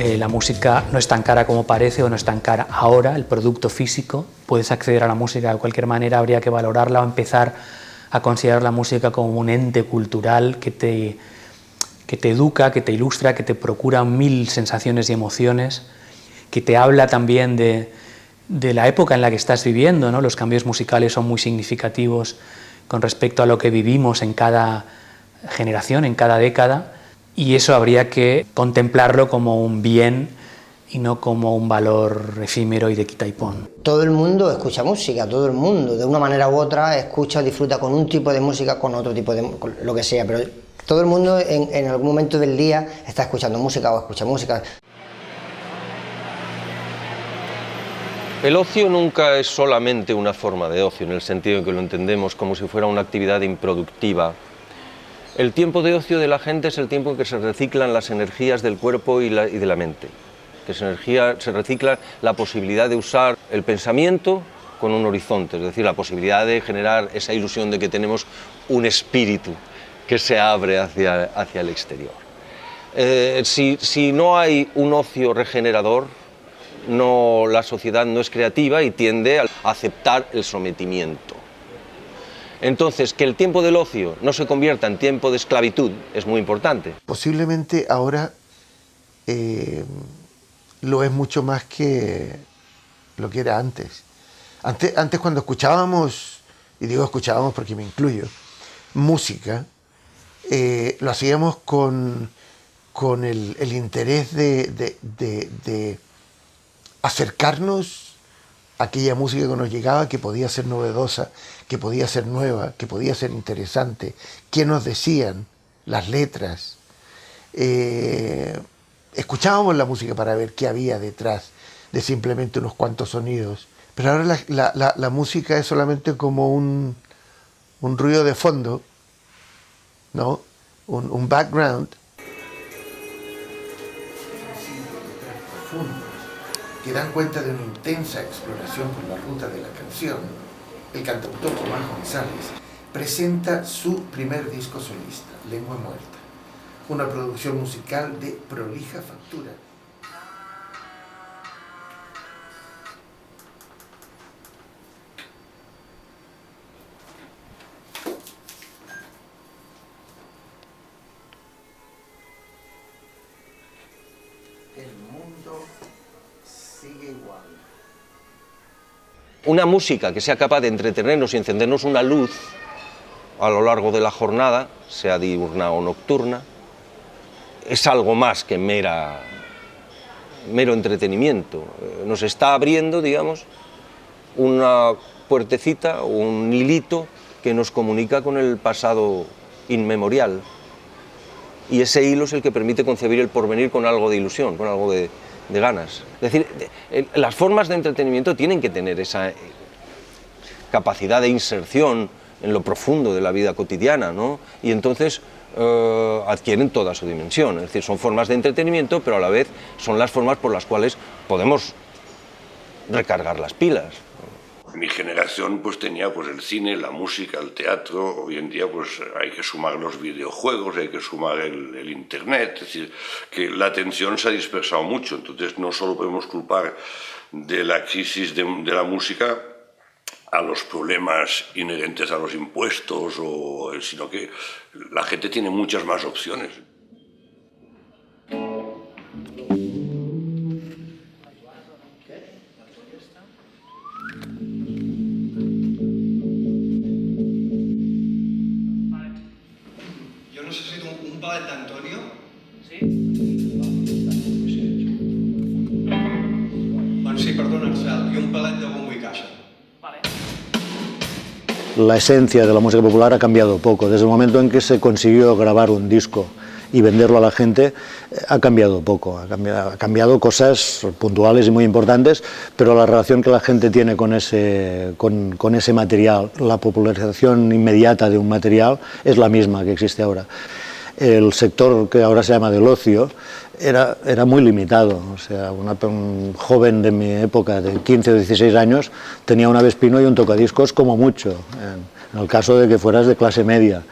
La música no es tan cara como parece o no es tan cara ahora, el producto físico. Puedes acceder a la música de cualquier manera, habría que valorarla o empezar a considerar la música como un ente cultural que te educa, que te ilustra, que te procura 1000 sensaciones y emociones, que te habla también de la época en la que estás viviendo, ¿no? Los cambios musicales son muy significativos con respecto a lo que vivimos en cada generación, en cada década, y eso habría que contemplarlo como un bien y no como un valor efímero y de quita y pon. Todo el mundo escucha música, todo el mundo, de una manera u otra, escucha, disfruta con un tipo de música, con otro tipo de con lo que sea, pero todo el mundo en algún momento del día está escuchando música o escucha música. El ocio nunca es solamente una forma de ocio, en el sentido en que lo entendemos como si fuera una actividad improductiva. El tiempo de ocio de la gente es el tiempo en que se reciclan las energías del cuerpo y de la mente, que se recicla la posibilidad de usar el pensamiento con un horizonte, es decir, la posibilidad de generar esa ilusión de que tenemos un espíritu que se abre hacia el exterior. Si no hay un ocio regenerador, la sociedad no es creativa y tiende a aceptar el sometimiento. Entonces, que el tiempo del ocio no se convierta en tiempo de esclavitud es muy importante. Posiblemente ahora lo es mucho más que lo que era antes. Antes cuando escuchábamos, y digo escuchábamos porque me incluyo, música, lo hacíamos con el interés de acercarnos a aquella música que nos llegaba, que podía ser novedosa, que podía ser nueva, que podía ser interesante, qué nos decían las letras. Escuchábamos la música para ver qué había detrás de simplemente unos cuantos sonidos, pero ahora la música es solamente como un ruido de fondo, ¿no? Un background. Que dan cuenta de una intensa exploración por la ruta de la canción. El cantautor Tomás González presenta su primer disco solista, Lengua Muerta, una producción musical de prolija factura. El mundo sigue igual. Una música que sea capaz de entretenernos y encendernos una luz a lo largo de la jornada, sea diurna o nocturna, es algo más que mero entretenimiento. Nos está abriendo, digamos, una puertecita o un hilito que nos comunica con el pasado inmemorial. Y ese hilo es el que permite concebir el porvenir con algo de ilusión, con algo de ganas. Es decir, las formas de entretenimiento tienen que tener esa capacidad de inserción en lo profundo de la vida cotidiana, ¿no? Y entonces adquieren toda su dimensión. Es decir, son formas de entretenimiento, pero a la vez son las formas por las cuales podemos recargar las pilas. Mi generación pues tenía pues el cine, la música, el teatro. Hoy en día pues hay que sumar los videojuegos, hay que sumar el internet. Es decir, que la atención se ha dispersado mucho. Entonces no solo podemos culpar de la crisis de la música a los problemas inherentes a los impuestos, sino que la gente tiene muchas más opciones. ballet d'Antonio? Sí? Bueno, sí, perdona, Arcel, y un ballet de bombo y caixa. Vale. La esencia de la música popular ha cambiado poco. Desde el momento en que se consiguió grabar un disco y venderlo a la gente, ha cambiado poco. Ha cambiado cosas puntuales y muy importantes, pero la relación que la gente tiene con ese material, la popularización inmediata de un material, es la misma que existe ahora. El sector que ahora se llama del ocio era muy limitado. O sea, un joven de mi época, de 15 o 16 años, tenía una Vespino y un tocadiscos como mucho, en el caso de que fueras de clase media.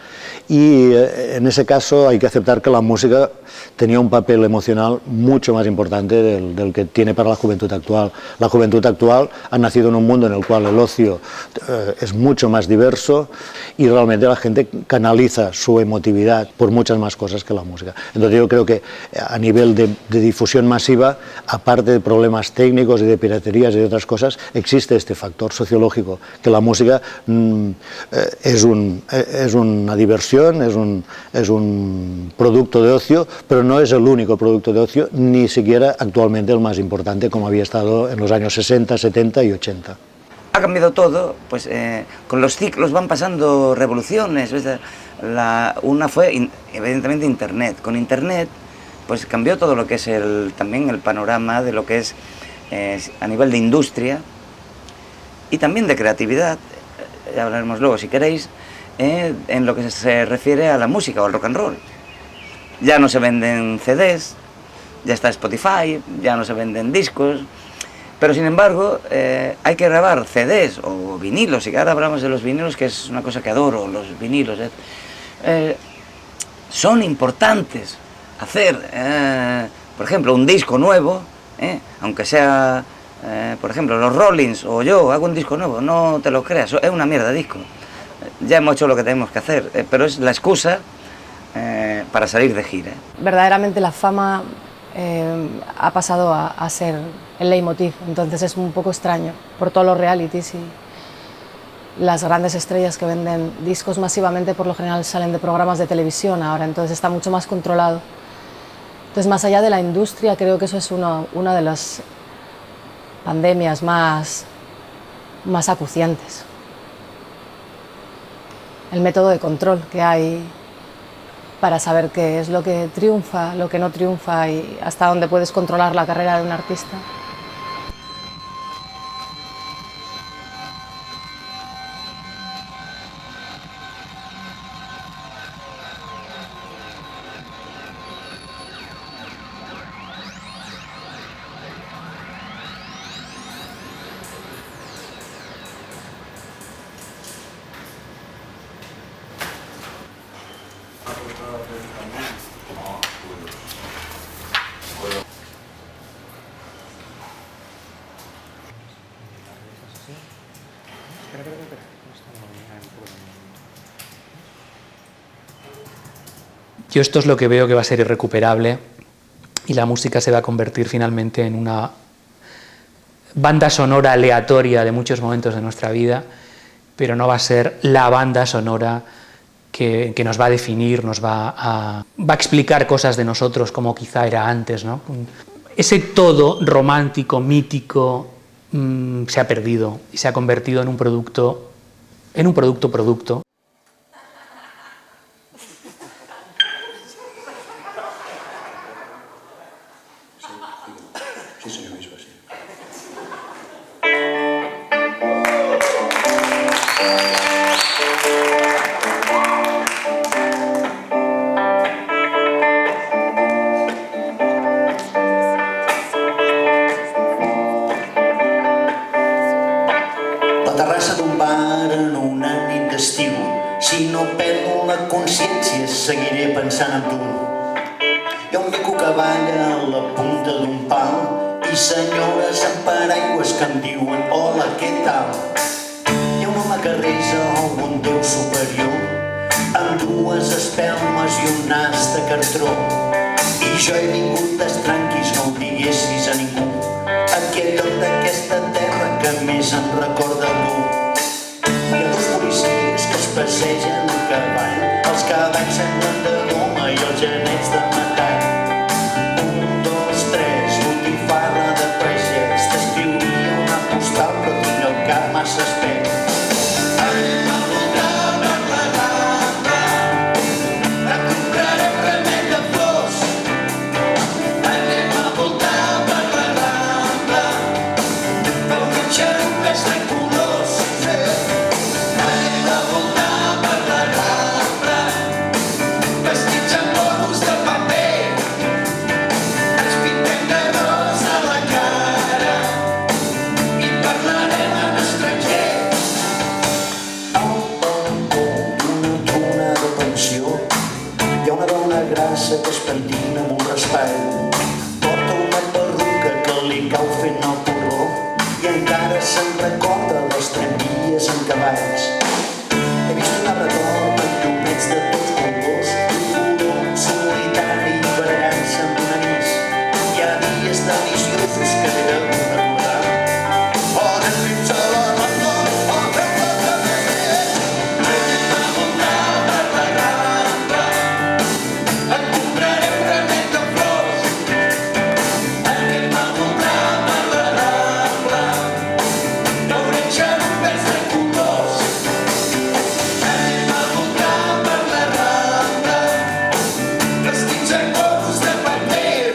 y en ese caso hay que aceptar que la música tenía un papel emocional mucho más importante del que tiene para la juventud actual. La juventud actual ha nacido en un mundo en el cual el ocio es mucho más diverso y realmente la gente canaliza su emotividad por muchas más cosas que la música. Entonces yo creo que a nivel de difusión masiva, aparte de problemas técnicos y de piraterías y de otras cosas, existe este factor sociológico, que la música es una diversión, es un producto de ocio, pero no es el único producto de ocio, ni siquiera actualmente el más importante, como había estado en los años 60, 70 y 80. Ha cambiado todo, pues con los ciclos van pasando revoluciones. Una fue evidentemente Internet. Con Internet pues cambió todo lo que es también el panorama de lo que es a nivel de industria y también de creatividad. Ya hablaremos luego si queréis. En lo que se refiere a la música o al rock and roll. Ya no se venden CDs, ya está Spotify, ya no se venden discos, pero sin embargo hay que grabar CDs o vinilos, y ahora hablamos de los vinilos, que es una cosa que adoro, los vinilos. Son importantes hacer, por ejemplo, un disco nuevo, aunque sea, por ejemplo, los Rollins o yo hago un disco nuevo, no te lo creas, es una mierda de disco. Ya hemos hecho lo que tenemos que hacer, pero es la excusa para salir de gira. Verdaderamente la fama ha pasado a ser el leitmotiv, entonces es un poco extraño por todos los realities y las grandes estrellas que venden discos masivamente por lo general salen de programas de televisión ahora, entonces está mucho más controlado. Entonces, más allá de la industria, creo que eso es una de las pandemias más acuciantes. El método de control que hay para saber qué es lo que triunfa, lo que no triunfa y hasta dónde puedes controlar la carrera de un artista. Yo esto es lo que veo que va a ser irrecuperable y la música se va a convertir finalmente en una banda sonora aleatoria de muchos momentos de nuestra vida, pero no va a ser la banda sonora que nos va a definir, va a explicar cosas de nosotros como quizá era antes, ¿no? Ese todo romántico, mítico, se ha perdido y se ha convertido en un producto. Sí, señor obispo, sí. La terrassa d'un bar en una nit d'estiu. Si no perdo la consciència, seguiré pensant en tu. Hi ha un mico que balla a la punta d'un pal i senyores amb paraigües que em diuen hola, què tal? Hi ha un home que resa a un déu superior amb dues espelmes i un nas de cartró. I jo he vingut d'estranquis, no ho diguessis a ningú, aquell lloc d'aquesta terra que més em recorda tu. Hi ha dos policies que es passegen a cavall, els cavalls semblen de goma i els genets de metall. 1, 2, 3, botifarra de pagès, t'escriuria una postal però tinc el cap massa espès. Anem a voltar per la Rambla, et compraré un remei de flors. Anem a voltar per la Rambla, per un xarupes de colors. Anem a voltar per la Rambla, vestits amb globus de paper. passa despentina amb un raspall. Porta una perruca que li cau fent el porró i encara se'n recorda dels tramvies amb cavalls. He vist una retorna amb llumets de tots colors, un color solitari i barallant-se amb un anís. Hi ha dies deliciosos que he de recordar. Poden fins a la rambla, o fer-la de més. Anem a muntar per la rambla, et compraré un ramet de flors. Anem a muntar per la rambla, veurem xarupers de colors. Anem a muntar per la rambla, vestits amb gorros de paper,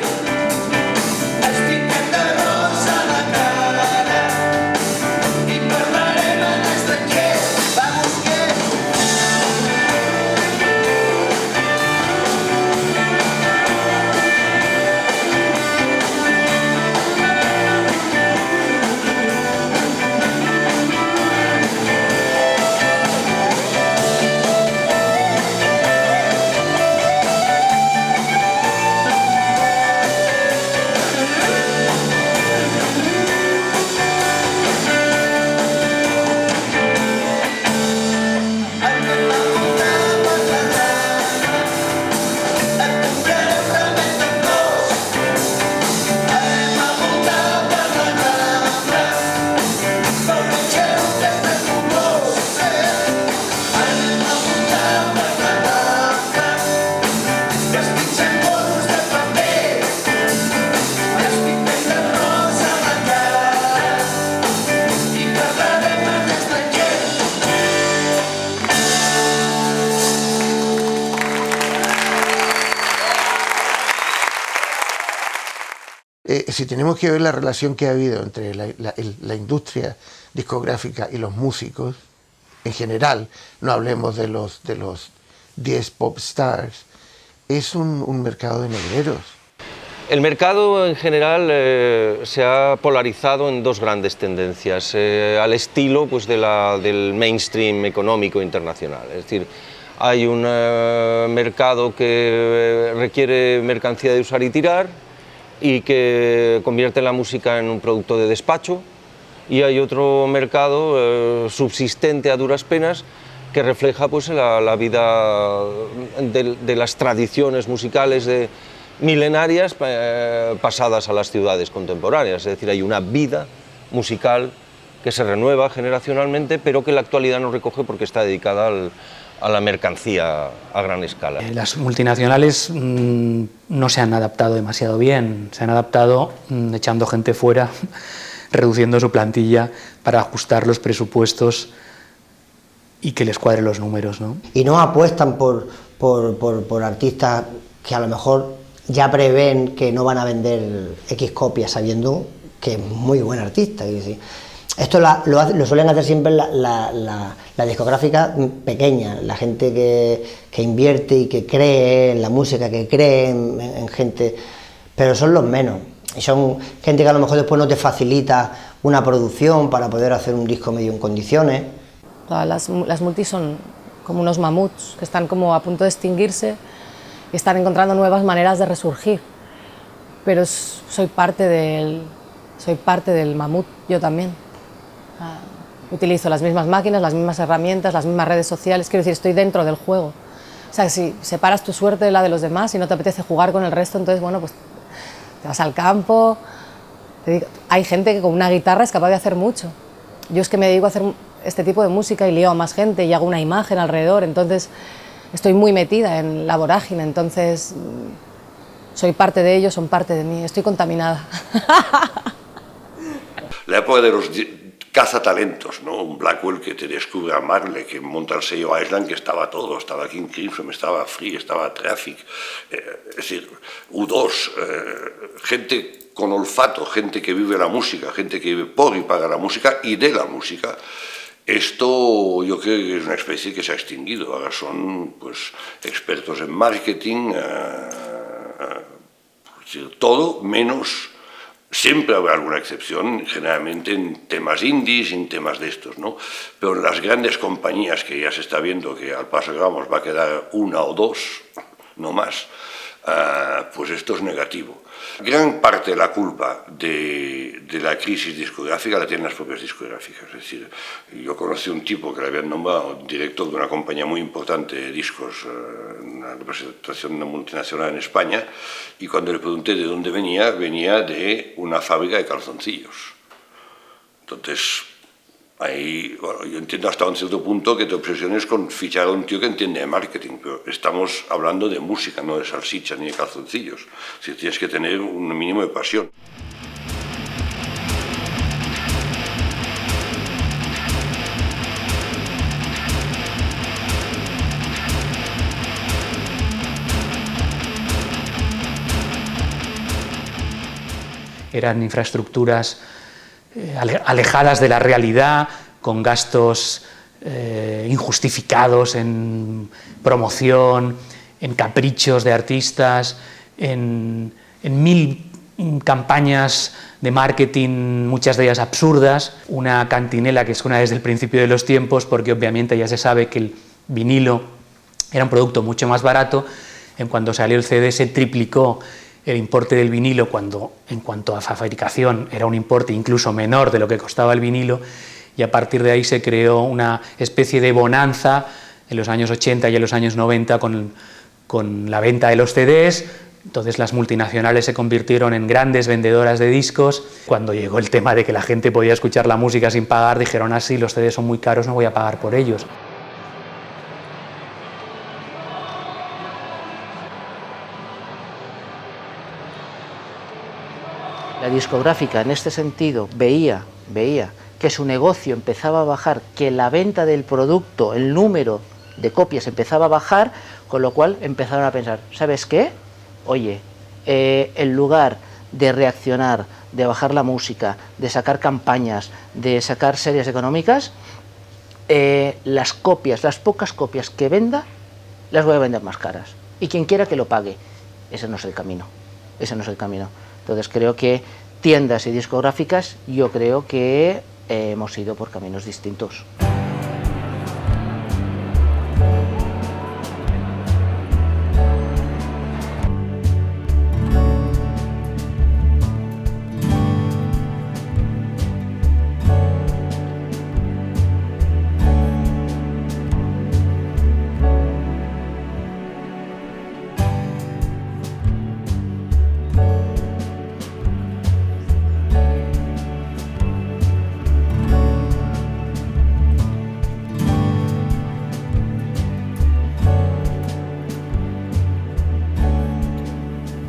estic de rosa a la cara i parlarem en estranger. Vamos que... Si tenemos que ver la relación que ha habido entre la industria discográfica y los músicos, en general, no hablemos de los 10 pop stars, es un mercado de negreros. El mercado en general se ha polarizado en dos grandes tendencias, al estilo pues, del mainstream económico internacional. Es decir, hay un mercado que requiere mercancía de usar y tirar y que convierte la música en un producto de despacho, y hay otro mercado subsistente a duras penas que refleja pues, la vida de las tradiciones musicales milenarias pasadas a las ciudades contemporáneas. Es decir, hay una vida musical que se renueva generacionalmente, pero que la actualidad no recoge porque está dedicada a la mercancía a gran escala. Las multinacionales no se han adaptado demasiado bien, se han adaptado echando gente fuera, reduciendo su plantilla para ajustar los presupuestos y que les cuadren los números, ¿no? Y no apuestan por artistas que a lo mejor ya prevén que no van a vender X copias sabiendo que es muy buen artista. Es decir, esto lo suelen hacer siempre la discográfica pequeña, la gente que invierte y que cree en la música, que cree en gente, pero son los menos. Y son gente que a lo mejor después no te facilita una producción para poder hacer un disco medio en condiciones. Las multis son como unos mamuts que están como a punto de extinguirse y están encontrando nuevas maneras de resurgir. Pero soy parte del mamut, yo también. Utilizo las mismas máquinas, las mismas herramientas, las mismas redes sociales, quiero decir, estoy dentro del juego. O sea, si separas tu suerte de la de los demás y no te apetece jugar con el resto, entonces, bueno, pues te vas al campo. Hay gente que con una guitarra es capaz de hacer mucho. Yo es que me dedico a hacer este tipo de música y lío a más gente y hago una imagen alrededor, entonces estoy muy metida en la vorágine, entonces soy parte de ellos, son parte de mí, estoy contaminada. La época de los cazatalentos, ¿no? Un Blackwell que te descubre a Marley, que monta el sello Island, que estaba todo, estaba King Crimson, estaba Free, estaba Traffic, es decir, U2, gente con olfato, gente que vive la música, gente que vive por y para la música y de la música. Esto yo creo que es una especie que se ha extinguido, ahora son pues expertos en marketing, todo menos. Siempre habrá alguna excepción, generalmente en temas indies, en temas de estos, ¿no? Pero en las grandes compañías, que ya se está viendo que al paso que vamos va a quedar una o dos, no más, pues esto es negativo. Gran parte de la culpa de la crisis discográfica la tienen las propias discográficas. Es decir, yo conocí un tipo que le habían nombrado director de una compañía muy importante de discos, una representación multinacional en España, y cuando le pregunté de dónde venía de una fábrica de calzoncillos. Entonces, ahí, bueno, yo entiendo hasta un cierto punto que te obsesiones con fichar a un tío que entiende de marketing, pero estamos hablando de música, no de salchichas ni de calzoncillos. Si tienes que tener un mínimo de pasión. Eran infraestructuras alejadas de la realidad, con gastos injustificados en promoción, en caprichos de artistas, en mil campañas de marketing, muchas de ellas absurdas, una cantinela que es una desde el principio de los tiempos, porque obviamente ya se sabe que el vinilo era un producto mucho más barato. En cuanto salió el CD se triplicó el importe del vinilo, cuando en cuanto a fabricación era un importe incluso menor de lo que costaba el vinilo, y a partir de ahí se creó una especie de bonanza en los años 80 y en los años 90 con la venta de los CDs. Entonces las multinacionales se convirtieron en grandes vendedoras de discos. Cuando llegó el tema de que la gente podía escuchar la música sin pagar, dijeron así, los CDs son muy caros, no voy a pagar por ellos. La discográfica en este sentido veía que su negocio empezaba a bajar, que la venta del producto, el número de copias empezaba a bajar, con lo cual empezaron a pensar, ¿sabes qué? Oye, en lugar de reaccionar, de bajar la música, de sacar campañas, de sacar series económicas, las copias, las pocas copias que venda, las voy a vender más caras. Y quien quiera que lo pague. Ese no es el camino, ese no es el camino. Entonces creo que tiendas y discográficas, yo creo que hemos ido por caminos distintos.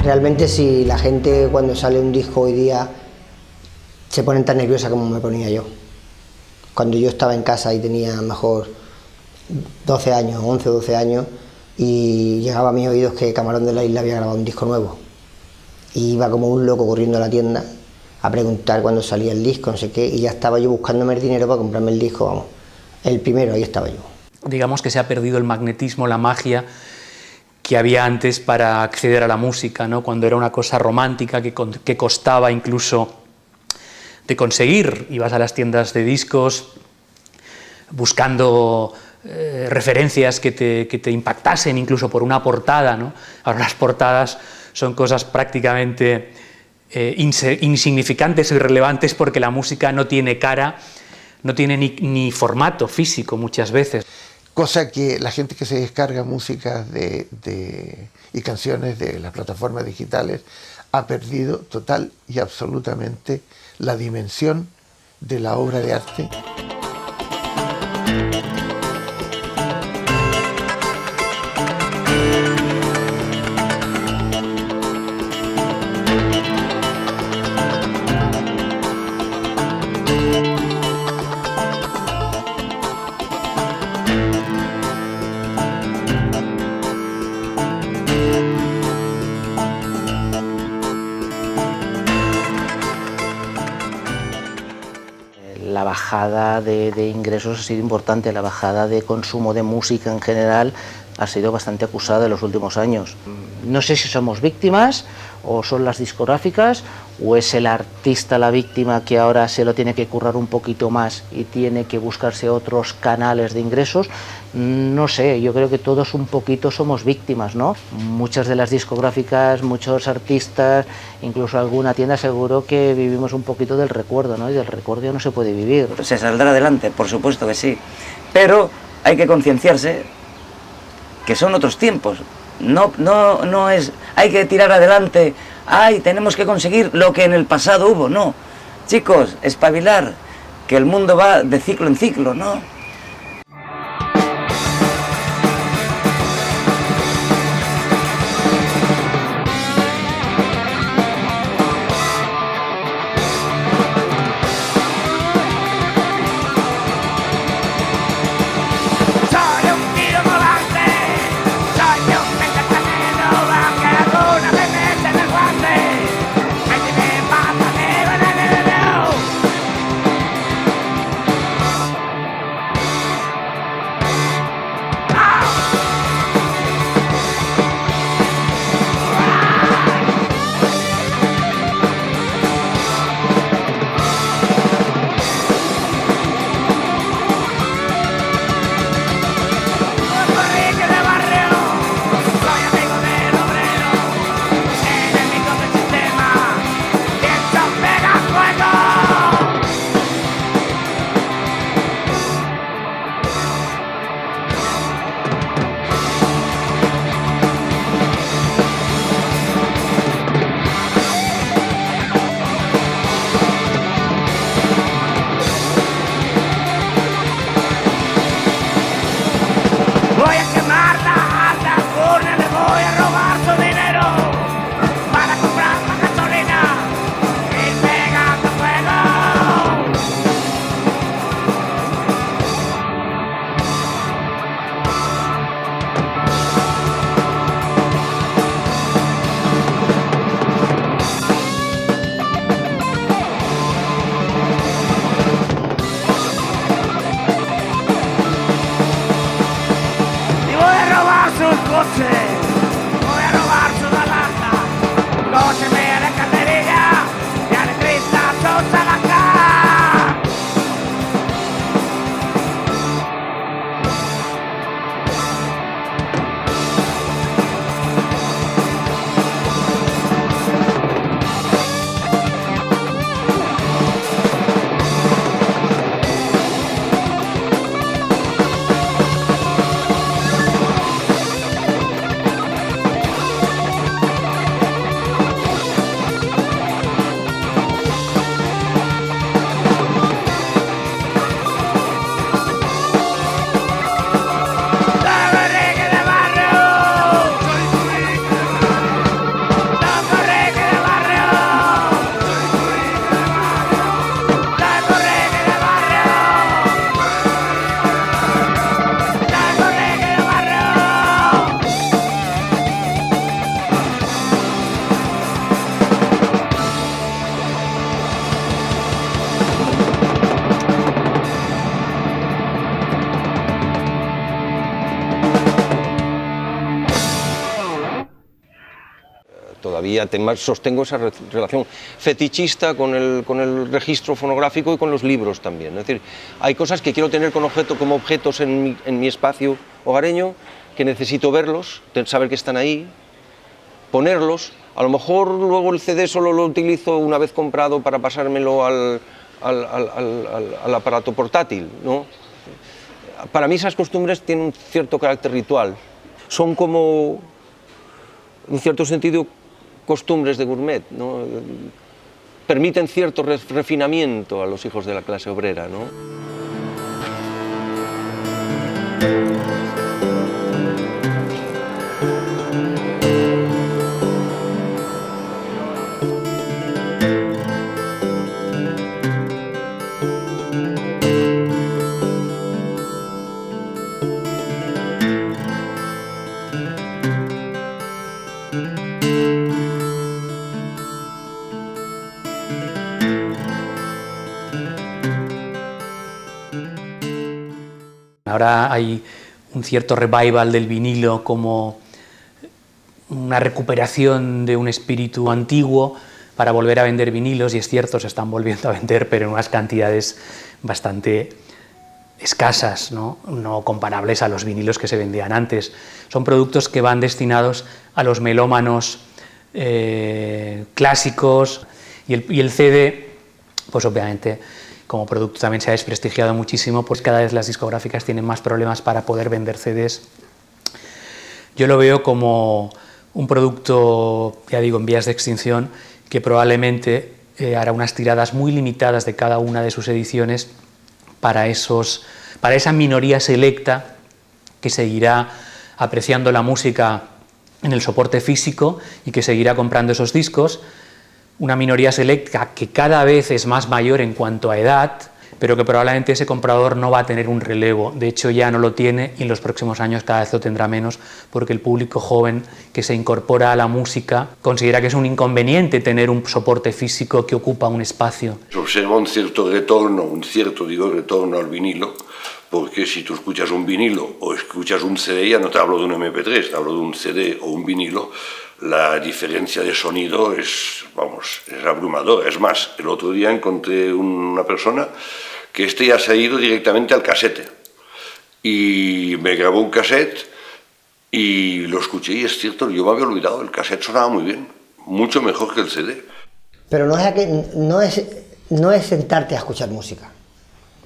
Realmente si la gente cuando sale un disco hoy día se ponen tan nerviosa como me ponía yo. Cuando yo estaba en casa y tenía a lo mejor 12 años, 11 o 12 años, y llegaba a mis oídos que Camarón de la Isla había grabado un disco nuevo. Y iba como un loco corriendo a la tienda a preguntar cuándo salía el disco, no sé qué, y ya estaba yo buscándome el dinero para comprarme el disco, vamos. El primero, ahí estaba yo. Digamos que se ha perdido el magnetismo, la magia que había antes para acceder a la música, ¿no? Cuando era una cosa romántica que costaba incluso de conseguir. Ibas a las tiendas de discos buscando referencias que te impactasen incluso por una portada, ¿no? Ahora las portadas son cosas prácticamente insignificantes o irrelevantes porque la música no tiene cara, no tiene ni formato físico muchas veces. Cosa que la gente que se descarga música y canciones de las plataformas digitales ha perdido total y absolutamente la dimensión de la obra de arte. La bajada de ingresos ha sido importante, la bajada de consumo de música en general ha sido bastante acusada en los últimos años. No sé si somos víctimas o son las discográficas o es el artista la víctima que ahora se lo tiene que currar un poquito más y tiene que buscarse otros canales de ingresos. No sé, yo creo que todos un poquito somos víctimas, ¿no? Muchas de las discográficas, muchos artistas, incluso alguna tienda, seguro que vivimos un poquito del recuerdo, ¿no? Y del recuerdo no se puede vivir. Se saldrá adelante, por supuesto que sí, pero hay que concienciarse que son otros tiempos. No es, hay que tirar adelante, ay, tenemos que conseguir lo que en el pasado hubo, no. Chicos, espabilar, que el mundo va de ciclo en ciclo, ¿no? Todavía sostengo esa relación fetichista con el registro fonográfico y con los libros también. Es decir, hay cosas que quiero tener como objetos en mi espacio hogareño, que necesito verlos, saber que están ahí, ponerlos. A lo mejor luego el CD solo lo utilizo una vez comprado para pasármelo al aparato portátil, ¿no? Para mí esas costumbres tienen un cierto carácter ritual. Son como, en cierto sentido, costumbres de gourmet, ¿no? Permiten cierto refinamiento a los hijos de la clase obrera, ¿no? Ahora hay un cierto revival del vinilo como una recuperación de un espíritu antiguo para volver a vender vinilos, y es cierto, se están volviendo a vender, pero en unas cantidades bastante escasas, no comparables a los vinilos que se vendían antes. Son productos que van destinados a los melómanos clásicos, y el CD, pues obviamente, como producto también se ha desprestigiado muchísimo, pues cada vez las discográficas tienen más problemas para poder vender CDs. Yo lo veo como un producto, ya digo, en vías de extinción, que probablemente hará unas tiradas muy limitadas de cada una de sus ediciones para esa minoría selecta que seguirá apreciando la música en el soporte físico y que seguirá comprando esos discos, una minoría selecta que cada vez es más mayor en cuanto a edad, pero que probablemente ese comprador no va a tener un relevo. De hecho, ya no lo tiene, y en los próximos años cada vez lo tendrá menos, porque el público joven que se incorpora a la música considera que es un inconveniente tener un soporte físico que ocupa un espacio. Se observa un cierto retorno al vinilo, porque si tú escuchas un vinilo o escuchas un CD, ya no te hablo de un MP3, te hablo de un CD o un vinilo, la diferencia de sonido es abrumadora. Es más, el otro día encontré una persona que ya se ha ido directamente al casete y me grabó un cassette y lo escuché, y es cierto, yo me había olvidado, el cassette sonaba muy bien, mucho mejor que el CD. Pero no es sentarte a escuchar música.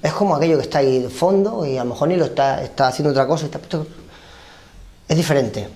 Es como aquello que está ahí de fondo y a lo mejor ni lo está haciendo otra cosa. Es diferente.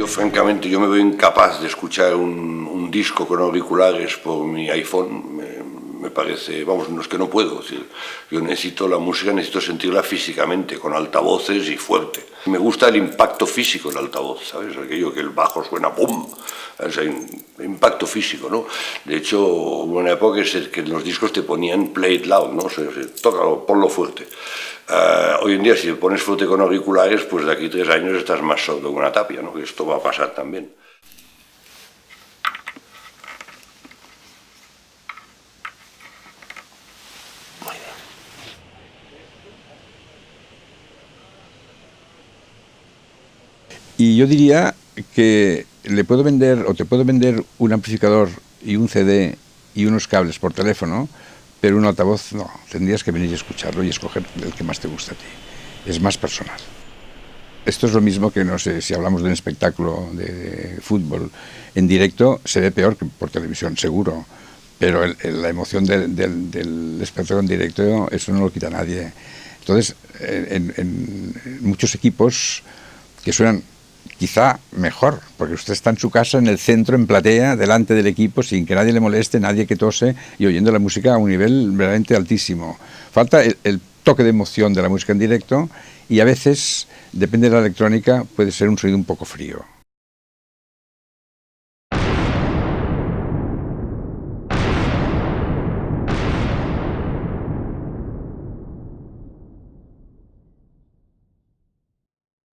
Francamente, yo me veo incapaz de escuchar un disco con auriculares por mi iPhone. Me parece, no es que no puedo. Es decir, yo necesito la música, necesito sentirla físicamente, con altavoces y fuerte. Me gusta el impacto físico del altavoz, ¿sabes? Aquello que el bajo suena ¡pum! O sea, impacto físico, ¿no? De hecho, hubo una época que los discos te ponían play it loud, ¿no? O sea, tócalo, ponlo fuerte. Hoy en día, si te pones fuerte con auriculares, pues de aquí 3 años estás más sordo que una tapia, ¿no? Que esto va a pasar también. Muy bien. Y yo diría que te puedo vender un amplificador y un CD y unos cables por teléfono, pero un altavoz no, tendrías que venir y escucharlo y escoger el que más te gusta a ti. Es más personal. Esto es lo mismo que, no sé, si hablamos de un espectáculo de fútbol en directo, se ve peor que por televisión, seguro, pero la emoción del espectáculo en directo, eso no lo quita nadie. Entonces, en muchos equipos que suenan quizá mejor, porque usted está en su casa, en el centro, en platea, delante del equipo, sin que nadie le moleste, nadie que tose, y oyendo la música a un nivel verdaderamente altísimo. Falta el toque de emoción de la música en directo, y a veces, depende de la electrónica, puede ser un sonido un poco frío.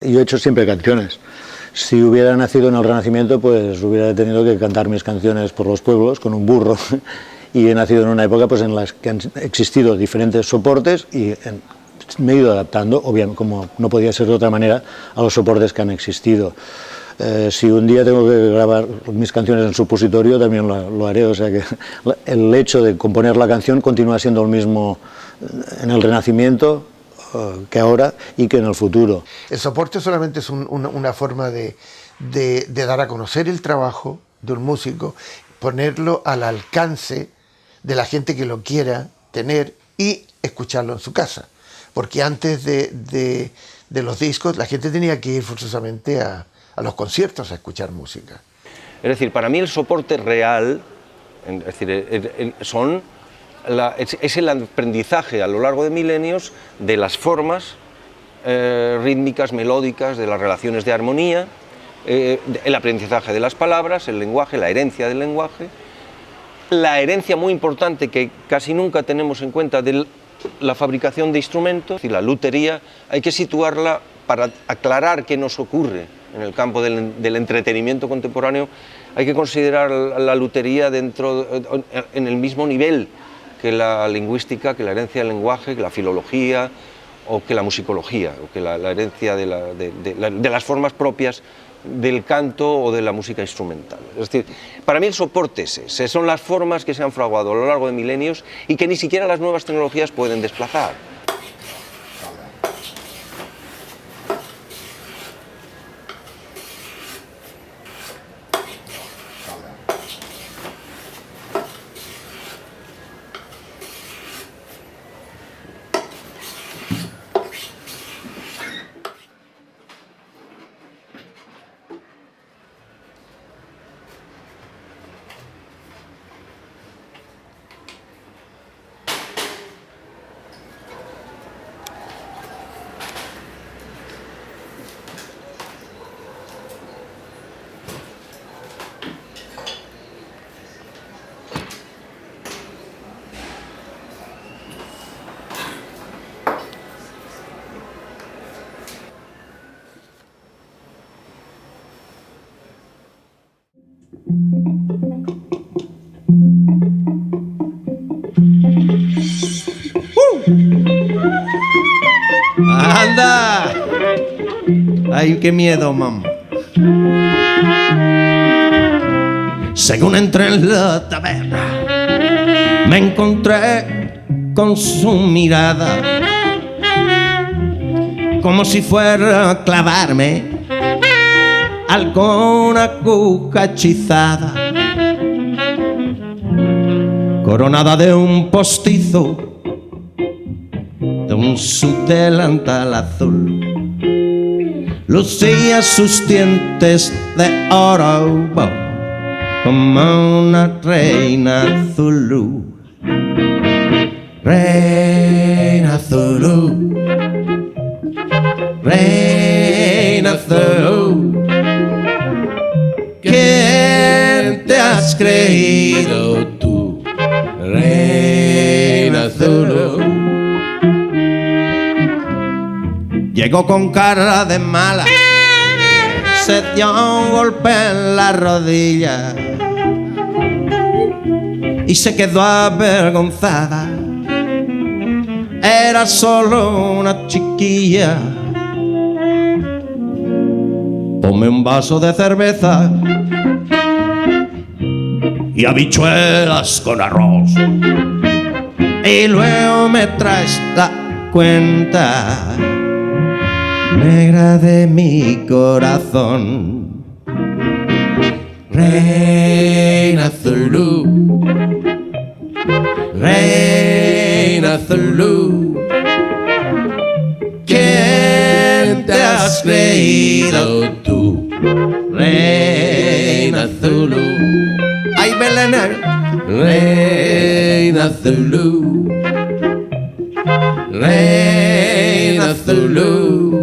Yo he hecho siempre canciones. Si hubiera nacido en el Renacimiento, pues hubiera tenido que cantar mis canciones por los pueblos con un burro y he nacido en una época pues, en la que han existido diferentes soportes y me he ido adaptando, obviamente, como no podía ser de otra manera, a los soportes que han existido. Si un día tengo que grabar mis canciones en supositorio, también lo haré, o sea que el hecho de componer la canción continúa siendo el mismo en el Renacimiento que ahora y que en el futuro. El soporte solamente es una forma de dar a conocer el trabajo de un músico, ponerlo al alcance de la gente que lo quiera tener y escucharlo en su casa. Porque antes de los discos la gente tenía que ir forzosamente a los conciertos a escuchar música. Es decir, para mí el soporte real, es decir, es el aprendizaje a lo largo de milenios de las formas rítmicas, melódicas, de las relaciones de armonía, el aprendizaje de las palabras, el lenguaje, la herencia del lenguaje, la herencia muy importante que casi nunca tenemos en cuenta de la fabricación de instrumentos, y la lutería hay que situarla para aclarar qué nos ocurre en el campo del entretenimiento contemporáneo. Hay que considerar la lutería en el mismo nivel que la lingüística, que la herencia del lenguaje, que la filología o que la musicología, o que la herencia de las formas propias del canto o de la música instrumental. Es decir, para mí el soporte es ese, son las formas que se han fraguado a lo largo de milenios y que ni siquiera las nuevas tecnologías pueden desplazar. ¡Anda! ¡Ay, qué miedo, mamá! Según entré en la taberna, me encontré con su mirada, como si fuera a clavarme alguna aguja hechizada, coronada de un postizo, de un subdelantal azul. Lucía sus dientes de oro como una reina zulú. Reina zulú, reina zulú, ¿quién te has creído tú? Reina zulú. Llegó con cara de mala, se dio un golpe en la rodilla y se quedó avergonzada. Era solo una chiquilla. Ponme un vaso de cerveza y habichuelas con arroz, y luego me traes la cuenta negra de mi corazón. Reina Zulú, reina Zulú, ¿quién te has creído tú? Reina Zulú, ay Belén, reina Zulú, reina Zulú,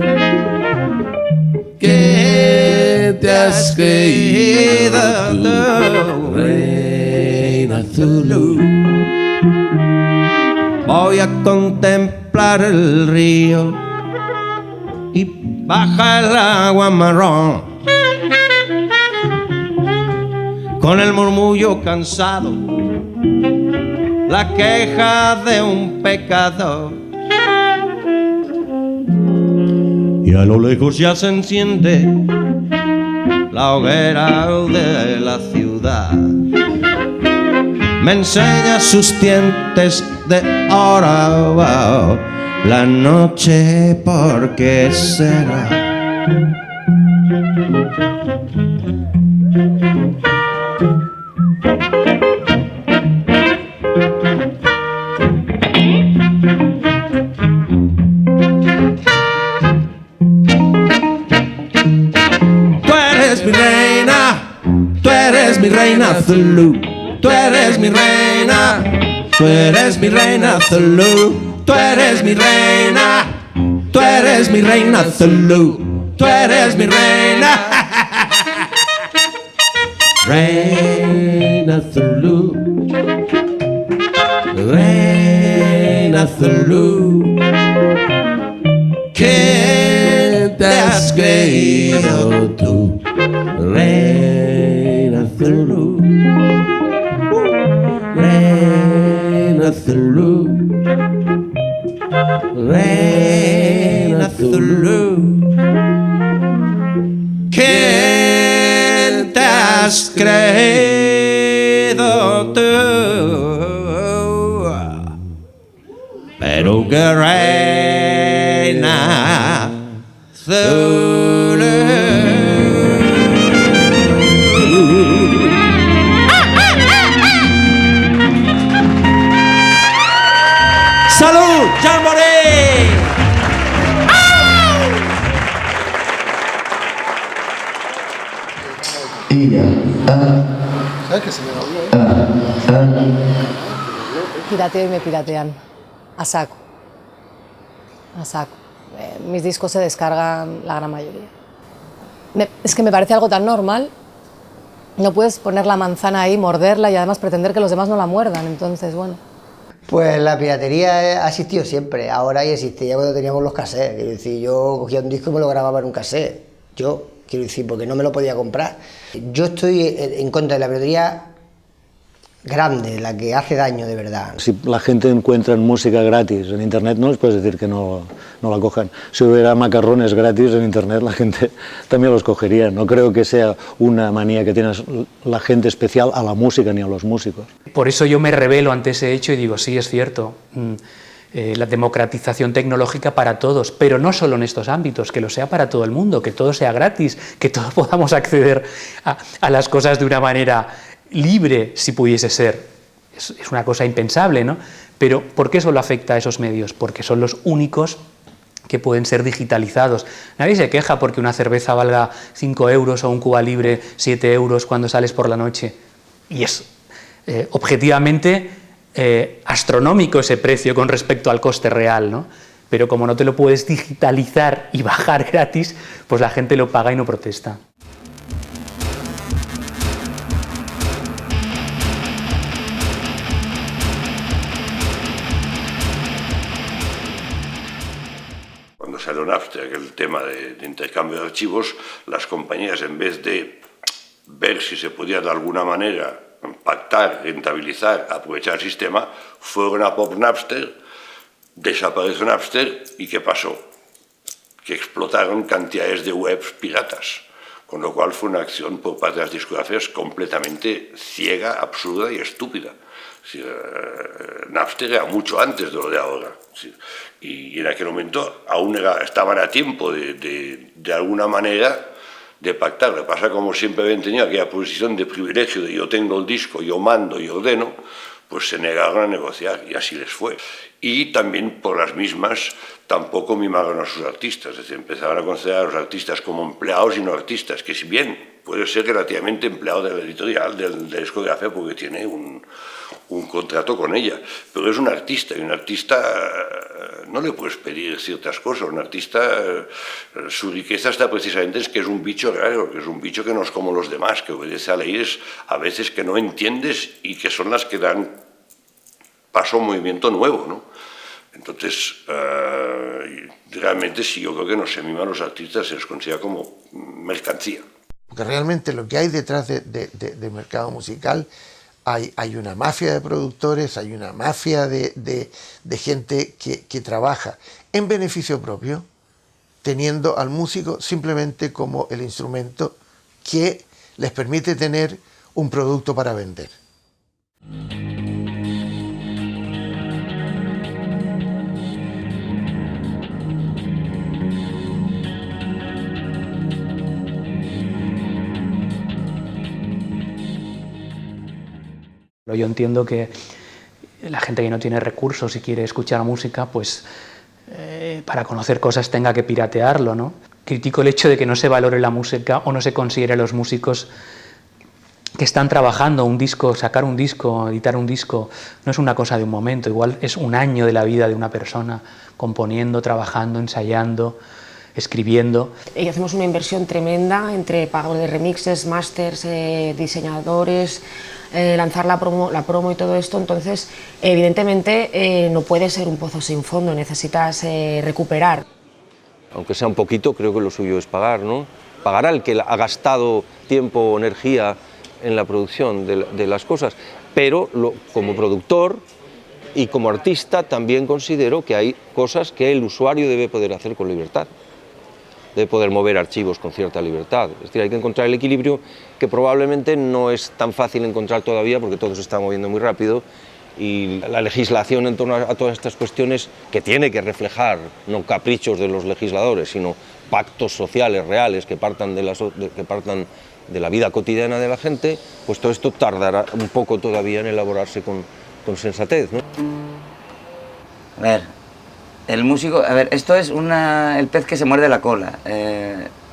¿qué te has creído tú? Reina Zulú. Voy a contemplar el río y baja el agua marrón, con el murmullo cansado la queja de un pecador. Y a lo lejos ya se enciende la hoguera de la ciudad. Me enseña sus dientes de oro, la noche por qué será. Tú eres mi reina Zulu, tú eres mi reina, tú eres mi reina Zulu, tú eres mi reina, tú eres mi reina Zulu, tú eres mi reina. Reina Zulu, reina Zulu, ¿qué te has creído tú? Reina Zulu, reina Zulu, reina Zulu, ¿quién te has creído tú? Pero que reina Zulu. ¡Salud, Jamboree! ¿Sabes que se me volvió? Pirateo y me piratean. A saco. A saco. Mis discos se descargan la gran mayoría. Es que me parece algo tan normal. No puedes poner la manzana ahí, morderla y además pretender que los demás no la muerdan. Entonces, bueno. Pues la piratería ha existido siempre, ahora ya existe, ya cuando teníamos los cassettes, quiero decir, yo cogía un disco y me lo grababa en un cassette, yo, quiero decir, porque no me lo podía comprar. Yo estoy en contra de la piratería grande, la que hace daño de verdad. Si la gente encuentra música gratis en internet, no les puedes decir que no la cojan. Si hubiera macarrones gratis en internet, la gente también los cogería. No creo que sea una manía que tiene la gente especial a la música ni a los músicos. Por eso yo me rebelo ante ese hecho y digo, sí, es cierto, la democratización tecnológica para todos, pero no solo en estos ámbitos, que lo sea para todo el mundo, que todo sea gratis, que todos podamos acceder a las cosas de una manera libre, si pudiese ser. Es una cosa impensable, ¿no? Pero ¿por qué solo afecta a esos medios? Porque son los únicos que pueden ser digitalizados. Nadie se queja porque una cerveza valga 5 euros o un Cuba Libre 7 euros cuando sales por la noche. Y es objetivamente astronómico ese precio con respecto al coste real, ¿no? Pero como no te lo puedes digitalizar y bajar gratis, pues la gente lo paga y no protesta. Cuando salió Napster, el tema de intercambio de archivos, las compañías, en vez de ver si se podía de alguna manera pactar, rentabilizar, aprovechar el sistema, fueron a por Napster, desapareció Napster y ¿qué pasó? Que explotaron cantidades de webs piratas, con lo cual fue una acción por parte de las discográficas completamente ciega, absurda y estúpida. Napster era mucho antes de lo de ahora, y en aquel momento aún estaban a tiempo de alguna manera de pactar. Lo que pasa, como siempre habían tenido aquella posición de privilegio de yo tengo el disco, yo mando y ordeno, pues se negaron a negociar y así les fue. Y también por las mismas tampoco mimaron a sus artistas, es decir, empezaron a considerar a los artistas como empleados y no artistas, que si bien puede ser relativamente empleado de la editorial, de la discografía, porque tiene un contrato con ella, pero es un artista, y un artista no le puedes pedir ciertas cosas. Un artista, su riqueza está precisamente en que es un bicho raro, que es un bicho que no es como los demás, que obedece a leyes a veces que no entiendes y que son las que dan paso a un movimiento nuevo, ¿no? Entonces, realmente sí, yo creo que no se miman los artistas, se les considera como mercancía. Porque realmente lo que hay detrás del mercado musical hay una mafia de productores, hay una mafia de gente que trabaja en beneficio propio, teniendo al músico simplemente como el instrumento que les permite tener un producto para vender. Yo entiendo que la gente que no tiene recursos y quiere escuchar música, pues para conocer cosas tenga que piratearlo, ¿no? Critico el hecho de que no se valore la música o no se considere a los músicos que están trabajando un disco, sacar un disco, editar un disco, no es una cosa de un momento, igual es un año de la vida de una persona, componiendo, trabajando, ensayando, escribiendo. Y hacemos una inversión tremenda entre pago de remixes, masters, diseñadores, lanzar la promo y todo esto, entonces evidentemente no puede ser un pozo sin fondo, necesitas recuperar. Aunque sea un poquito, creo que lo suyo es pagar, ¿no? Pagará el que ha gastado tiempo o energía en la producción de las cosas, pero como productor y como artista también considero que hay cosas que el usuario debe poder hacer con libertad, debe poder mover archivos con cierta libertad, es decir, hay que encontrar el equilibrio que probablemente no es tan fácil encontrar todavía porque todo se está moviendo muy rápido y la legislación en torno a todas estas cuestiones, que tiene que reflejar no caprichos de los legisladores, sino pactos sociales reales que partan de la vida cotidiana de la gente, pues todo esto tardará un poco todavía en elaborarse con sensatez, ¿no? A ver, el músico, esto es el pez que se muerde la cola.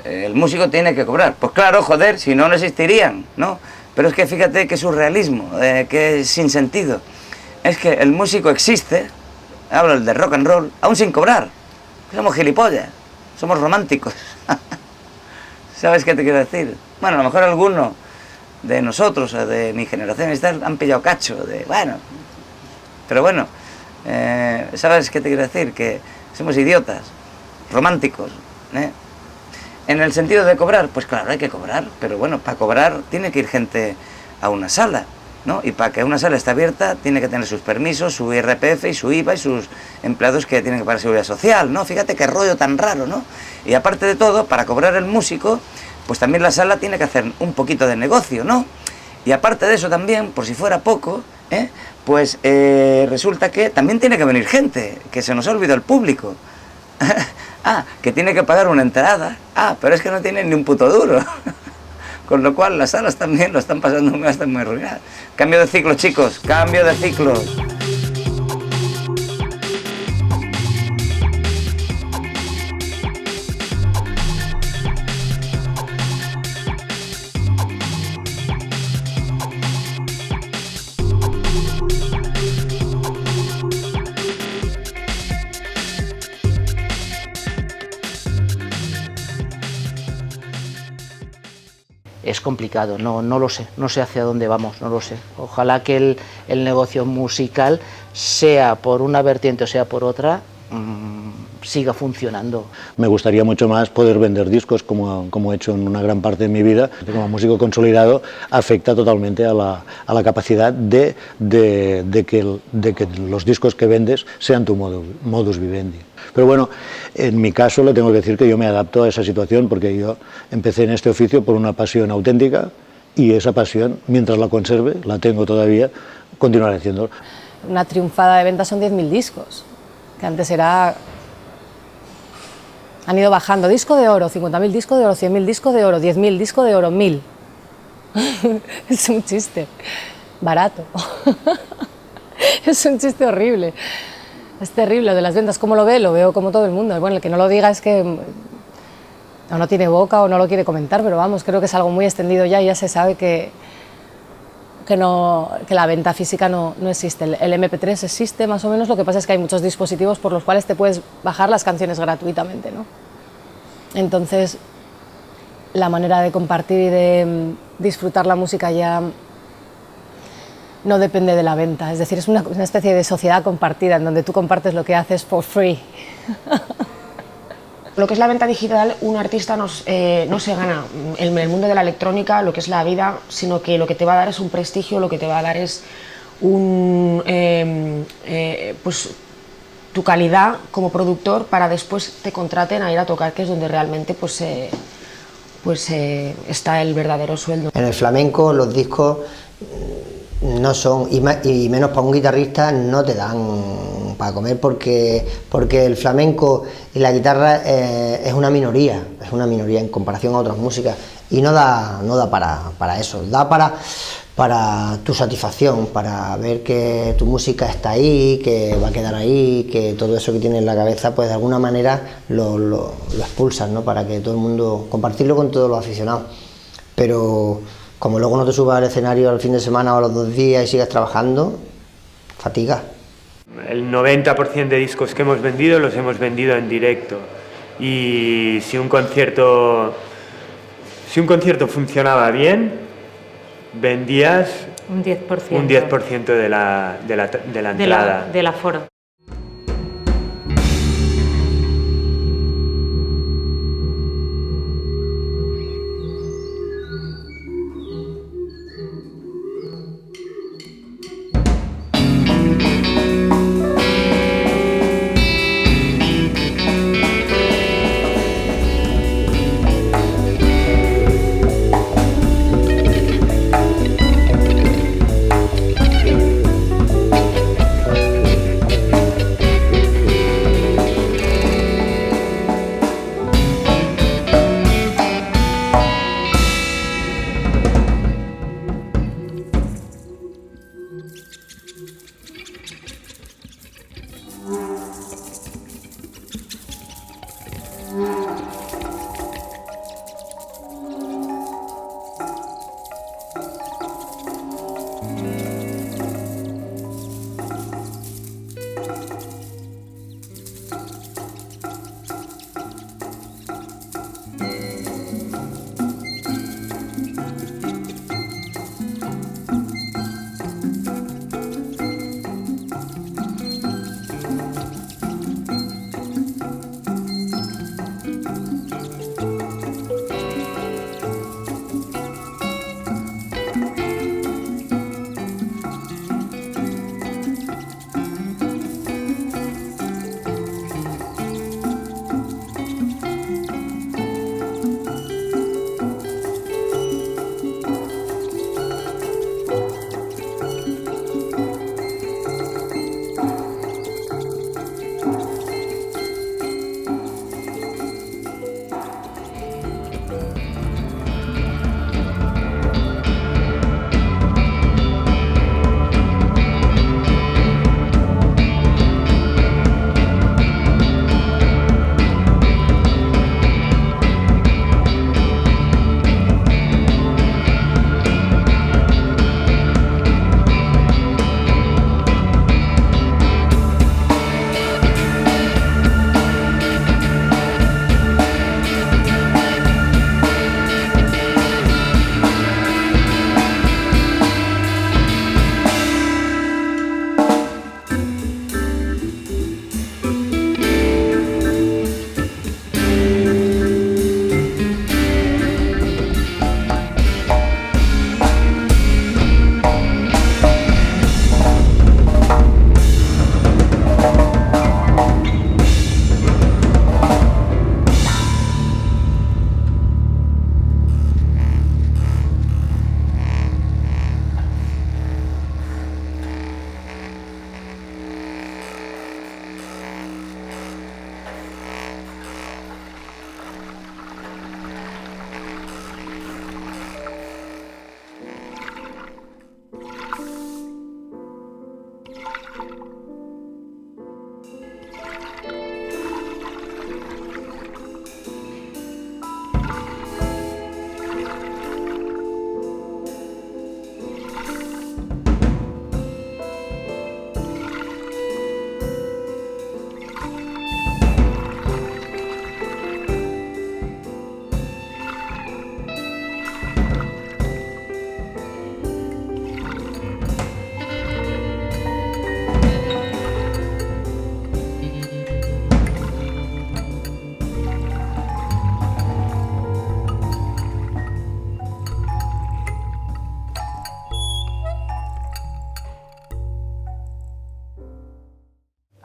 El músico tiene que cobrar. Pues claro, joder, si no, no existirían, ¿no? Pero es que fíjate qué surrealismo, qué sin sentido. Es que el músico existe, hablo del rock and roll, aún sin cobrar. Somos gilipollas, somos románticos. ¿Sabes qué te quiero decir? Bueno, a lo mejor alguno de nosotros, o de mi generación y tal, han pillado cacho, pero bueno, ¿sabes qué te quiero decir? Que somos idiotas, románticos, En el sentido de cobrar, pues claro, hay que cobrar, pero bueno, para cobrar tiene que ir gente a una sala, ¿no? Y para que una sala esté abierta tiene que tener sus permisos, su IRPF y su IVA y sus empleados que tienen que pagar seguridad social, ¿no? Fíjate qué rollo tan raro, ¿no? Y aparte de todo, para cobrar el músico, pues también la sala tiene que hacer un poquito de negocio, ¿no? Y aparte de eso también, por si fuera poco, pues resulta que también tiene que venir gente, que se nos ha olvidado el público. Que tiene que pagar una entrada. Pero es que no tienen ni un puto duro. Con lo cual las salas también lo están pasando, están muy arruinadas. Cambio de ciclo, chicos, cambio de ciclo. Es complicado, no lo sé, no sé hacia dónde vamos, no lo sé. Ojalá que el negocio musical, sea por una vertiente o sea por otra, siga funcionando. Me gustaría mucho más poder vender discos, como he hecho en una gran parte de mi vida. Como músico consolidado, afecta totalmente a la capacidad de que los discos que vendes sean tu modus vivendi. Pero bueno, en mi caso le tengo que decir que yo me adapto a esa situación porque yo empecé en este oficio por una pasión auténtica y esa pasión, mientras la conserve, la tengo todavía, continuaré haciéndolo. Una triunfada de ventas son 10.000 discos, que antes era... Han ido bajando, disco de oro, 50.000 discos de oro, 100.000 discos de oro, 10.000 discos de oro, 1.000. Es un chiste, barato. Es un chiste horrible. Es terrible lo de las ventas. ¿Cómo lo ve? Lo veo como todo el mundo. Bueno, el que no lo diga es que o no tiene boca o no lo quiere comentar, pero vamos, creo que es algo muy extendido ya se sabe que la venta física no existe. El MP3 existe más o menos, lo que pasa es que hay muchos dispositivos por los cuales te puedes bajar las canciones gratuitamente, ¿no? Entonces, la manera de compartir y de disfrutar la música ya no depende de la venta, es decir, es una especie de sociedad compartida en donde tú compartes lo que haces for free. Lo que es la venta digital, un artista no se gana en el mundo de la electrónica lo que es la vida, sino que lo que te va a dar es un prestigio, lo que te va a dar es pues, tu calidad como productor para después te contraten a ir a tocar, que es donde realmente pues está el verdadero sueldo. En el flamenco los discos no son, y menos para un guitarrista, no te dan para comer porque el flamenco y la guitarra es una minoría en comparación a otras músicas y no da para eso, da para tu satisfacción, para ver que tu música está ahí, que va a quedar ahí, que todo eso que tienes en la cabeza pues de alguna manera lo expulsas, ¿no? Para que todo el mundo, compartirlo con todos los aficionados, pero como luego no te subas al escenario al fin de semana o a los 2 días y sigas trabajando, fatiga. El 90% de discos que hemos vendido los hemos vendido en directo, y si un concierto funcionaba bien, vendías un 10%, un 10% de la entrada. Del aforo.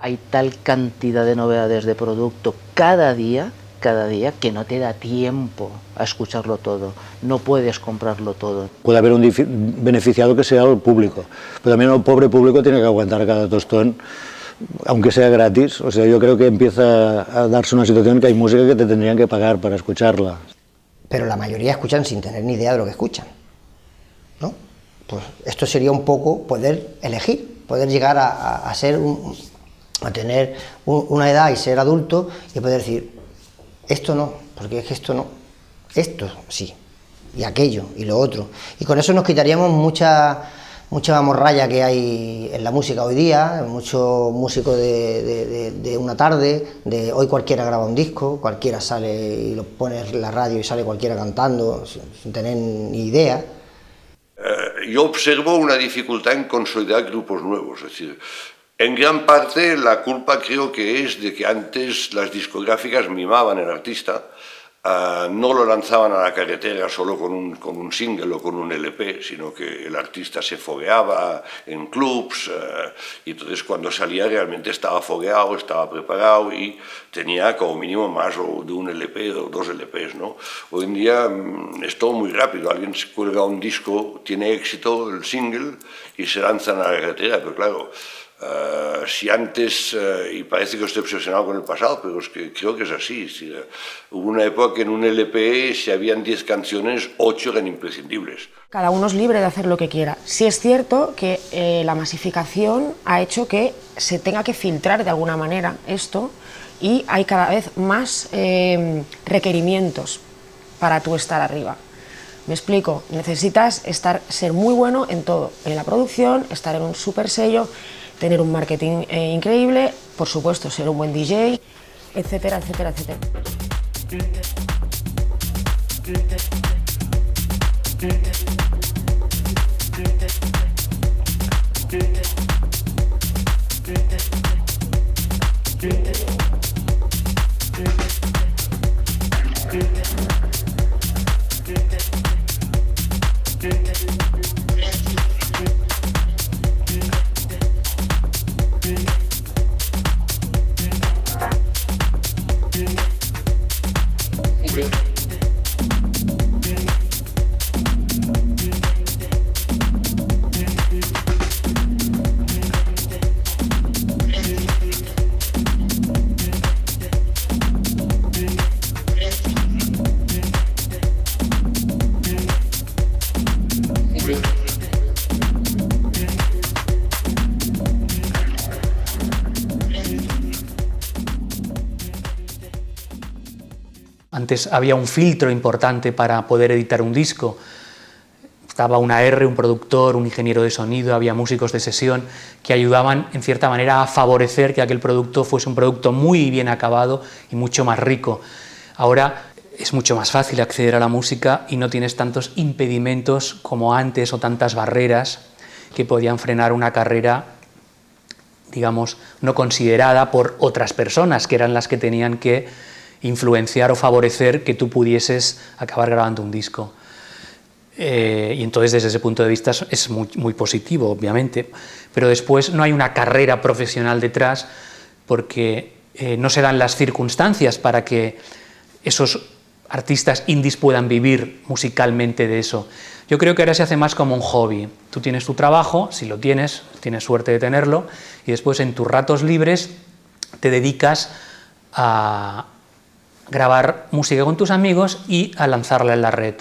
hay tal cantidad de novedades de producto cada día, que no te da tiempo a escucharlo todo, no puedes comprarlo todo. Puede haber un beneficiado que sea el público, pero también el pobre público tiene que aguantar cada tostón, aunque sea gratis. O sea, yo creo que empieza a darse una situación que hay música que te tendrían que pagar para escucharla. Pero la mayoría escuchan sin tener ni idea de lo que escuchan, ¿no? Pues esto sería un poco poder elegir, poder llegar a tener una edad y ser adulto y poder decir, esto no, porque es que esto no, esto sí, y aquello, y lo otro. Y con eso nos quitaríamos mucha morralla que hay en la música hoy día, mucho músico de una tarde, de hoy cualquiera graba un disco, cualquiera sale y lo pones en la radio y sale cualquiera cantando, sin tener ni idea. Yo observo una dificultad en consolidar grupos nuevos, es decir, en gran parte la culpa creo que es de que antes las discográficas mimaban al artista, no lo lanzaban a la carretera solo con un single o con un LP, sino que el artista se fogueaba en clubs, y entonces cuando salía realmente estaba fogueado, estaba preparado y tenía como mínimo más de un LP o 2 LPs, ¿no? Hoy en día es todo muy rápido, alguien se cuelga un disco, tiene éxito el single y se lanzan a la carretera, pero claro, si antes, y parece que estoy obsesionado con el pasado, pero es que creo que es así, hubo una época que en un LP si habían 10 canciones, 8 eran imprescindibles. Cada uno es libre de hacer lo que quiera. Sí es cierto que la masificación ha hecho que se tenga que filtrar de alguna manera esto y hay cada vez más requerimientos para tú estar arriba. Me explico, necesitas ser muy bueno en todo, en la producción, estar en un super sello, tener un marketing increíble, por supuesto ser un buen DJ, etcétera, etcétera, etcétera. Antes había un filtro importante para poder editar un disco. Estaba una R, un productor, un ingeniero de sonido, había músicos de sesión que ayudaban en cierta manera a favorecer que aquel producto fuese un producto muy bien acabado y mucho más rico. Ahora es mucho más fácil acceder a la música y no tienes tantos impedimentos como antes o tantas barreras que podían frenar una carrera, digamos, no considerada por otras personas que eran las que tenían que influenciar o favorecer que tú pudieses acabar grabando un disco. Y entonces desde ese punto de vista es muy positivo, obviamente, pero después no hay una carrera profesional detrás porque no se dan las circunstancias para que esos artistas indies puedan vivir musicalmente de eso. Yo creo que ahora se hace más como un hobby. Tú tienes tu trabajo, si lo tienes suerte de tenerlo, y después en tus ratos libres te dedicas a grabar música con tus amigos y a lanzarla en la red.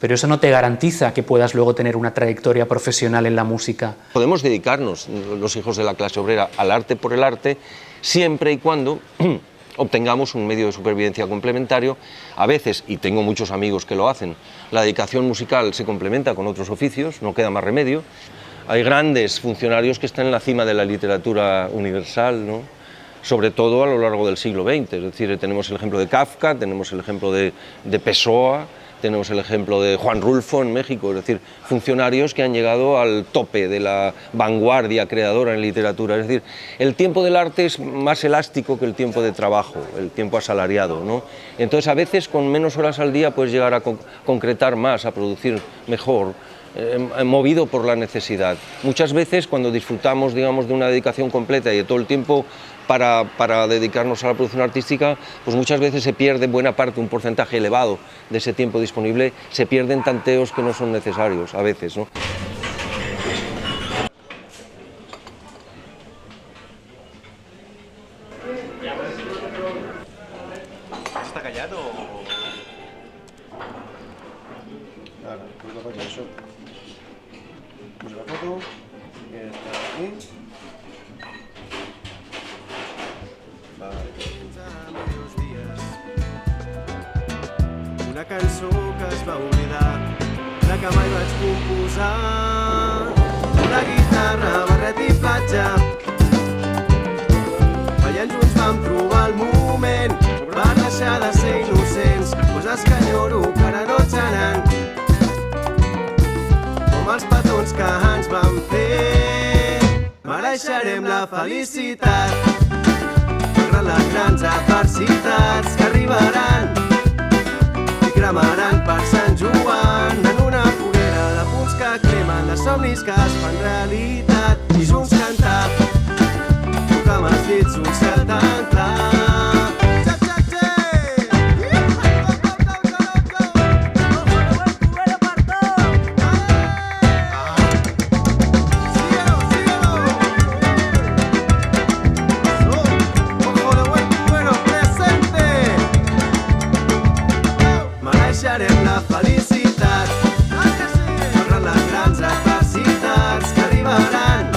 Pero eso no te garantiza que puedas luego tener una trayectoria profesional en la música. Podemos dedicarnos, los hijos de la clase obrera, al arte por el arte, siempre y cuando obtengamos un medio de supervivencia complementario. A veces, y tengo muchos amigos que lo hacen, la dedicación musical se complementa con otros oficios, no queda más remedio. Hay grandes funcionarios que están en la cima de la literatura universal, ¿no? Sobre todo a lo largo del siglo XX, es decir, tenemos el ejemplo de Kafka, tenemos el ejemplo de Pessoa, tenemos el ejemplo de Juan Rulfo en México, es decir, funcionarios que han llegado al tope de la vanguardia creadora en literatura. Es decir, el tiempo del arte es más elástico que el tiempo de trabajo, el tiempo asalariado, ¿no? Entonces, a veces con menos horas al día puedes llegar a concretar más, a producir mejor, movido por la necesidad. Muchas veces cuando disfrutamos, digamos, de una dedicación completa y de todo el tiempo para dedicarnos a la producción artística, pues muchas veces se pierde buena parte, un porcentaje elevado de ese tiempo disponible, se pierden tanteos que no son necesarios a veces, ¿no? ¿Está callado o...? Ahora, pues lo faig això. Puja la foto, i està aquí. Una cançó que es va oblidar, la que mai vaig composar. Una guitarra, barret i platja. Ballant junts vam trobar el moment per deixar de ser innocents, coses que enyoro que ara no seran com els petons que ens van fer. Mereixerem la felicitat, malgrat les grans adversitats que arribaran i cremaran per Sant Joan en una foguera de punts que cremen, de somnis que es fan realitat i junts cantar, tocar amb els dits un cel tan clar. Mereixerem la felicitat, malgrat les grans adversitats que arribaran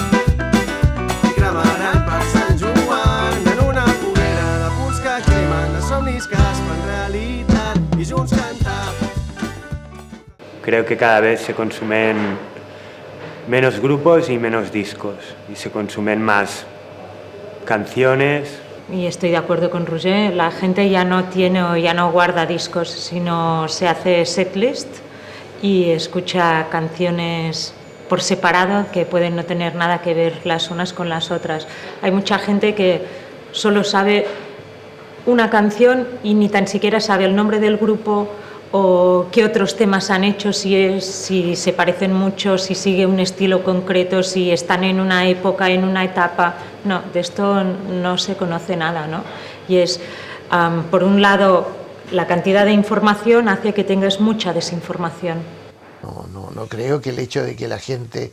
i cremaran per Sant Joan en una foguera de punts que cremen, de somnis que es fan realitat i junts cantar. Creo que cada vez se consumen menos grupos y menos discos, y se consumen más canciones. Y estoy de acuerdo con Roger, la gente ya no tiene o ya no guarda discos, sino se hace setlist y escucha canciones por separado que pueden no tener nada que ver las unas con las otras. Hay mucha gente que solo sabe una canción y ni tan siquiera sabe el nombre del grupo o qué otros temas han hecho, si se parecen mucho, si sigue un estilo concreto, si están en una época, en una etapa. No, de esto no se conoce nada, ¿no? Y es, por un lado, la cantidad de información hace que tengas mucha desinformación. No creo que el hecho de que la gente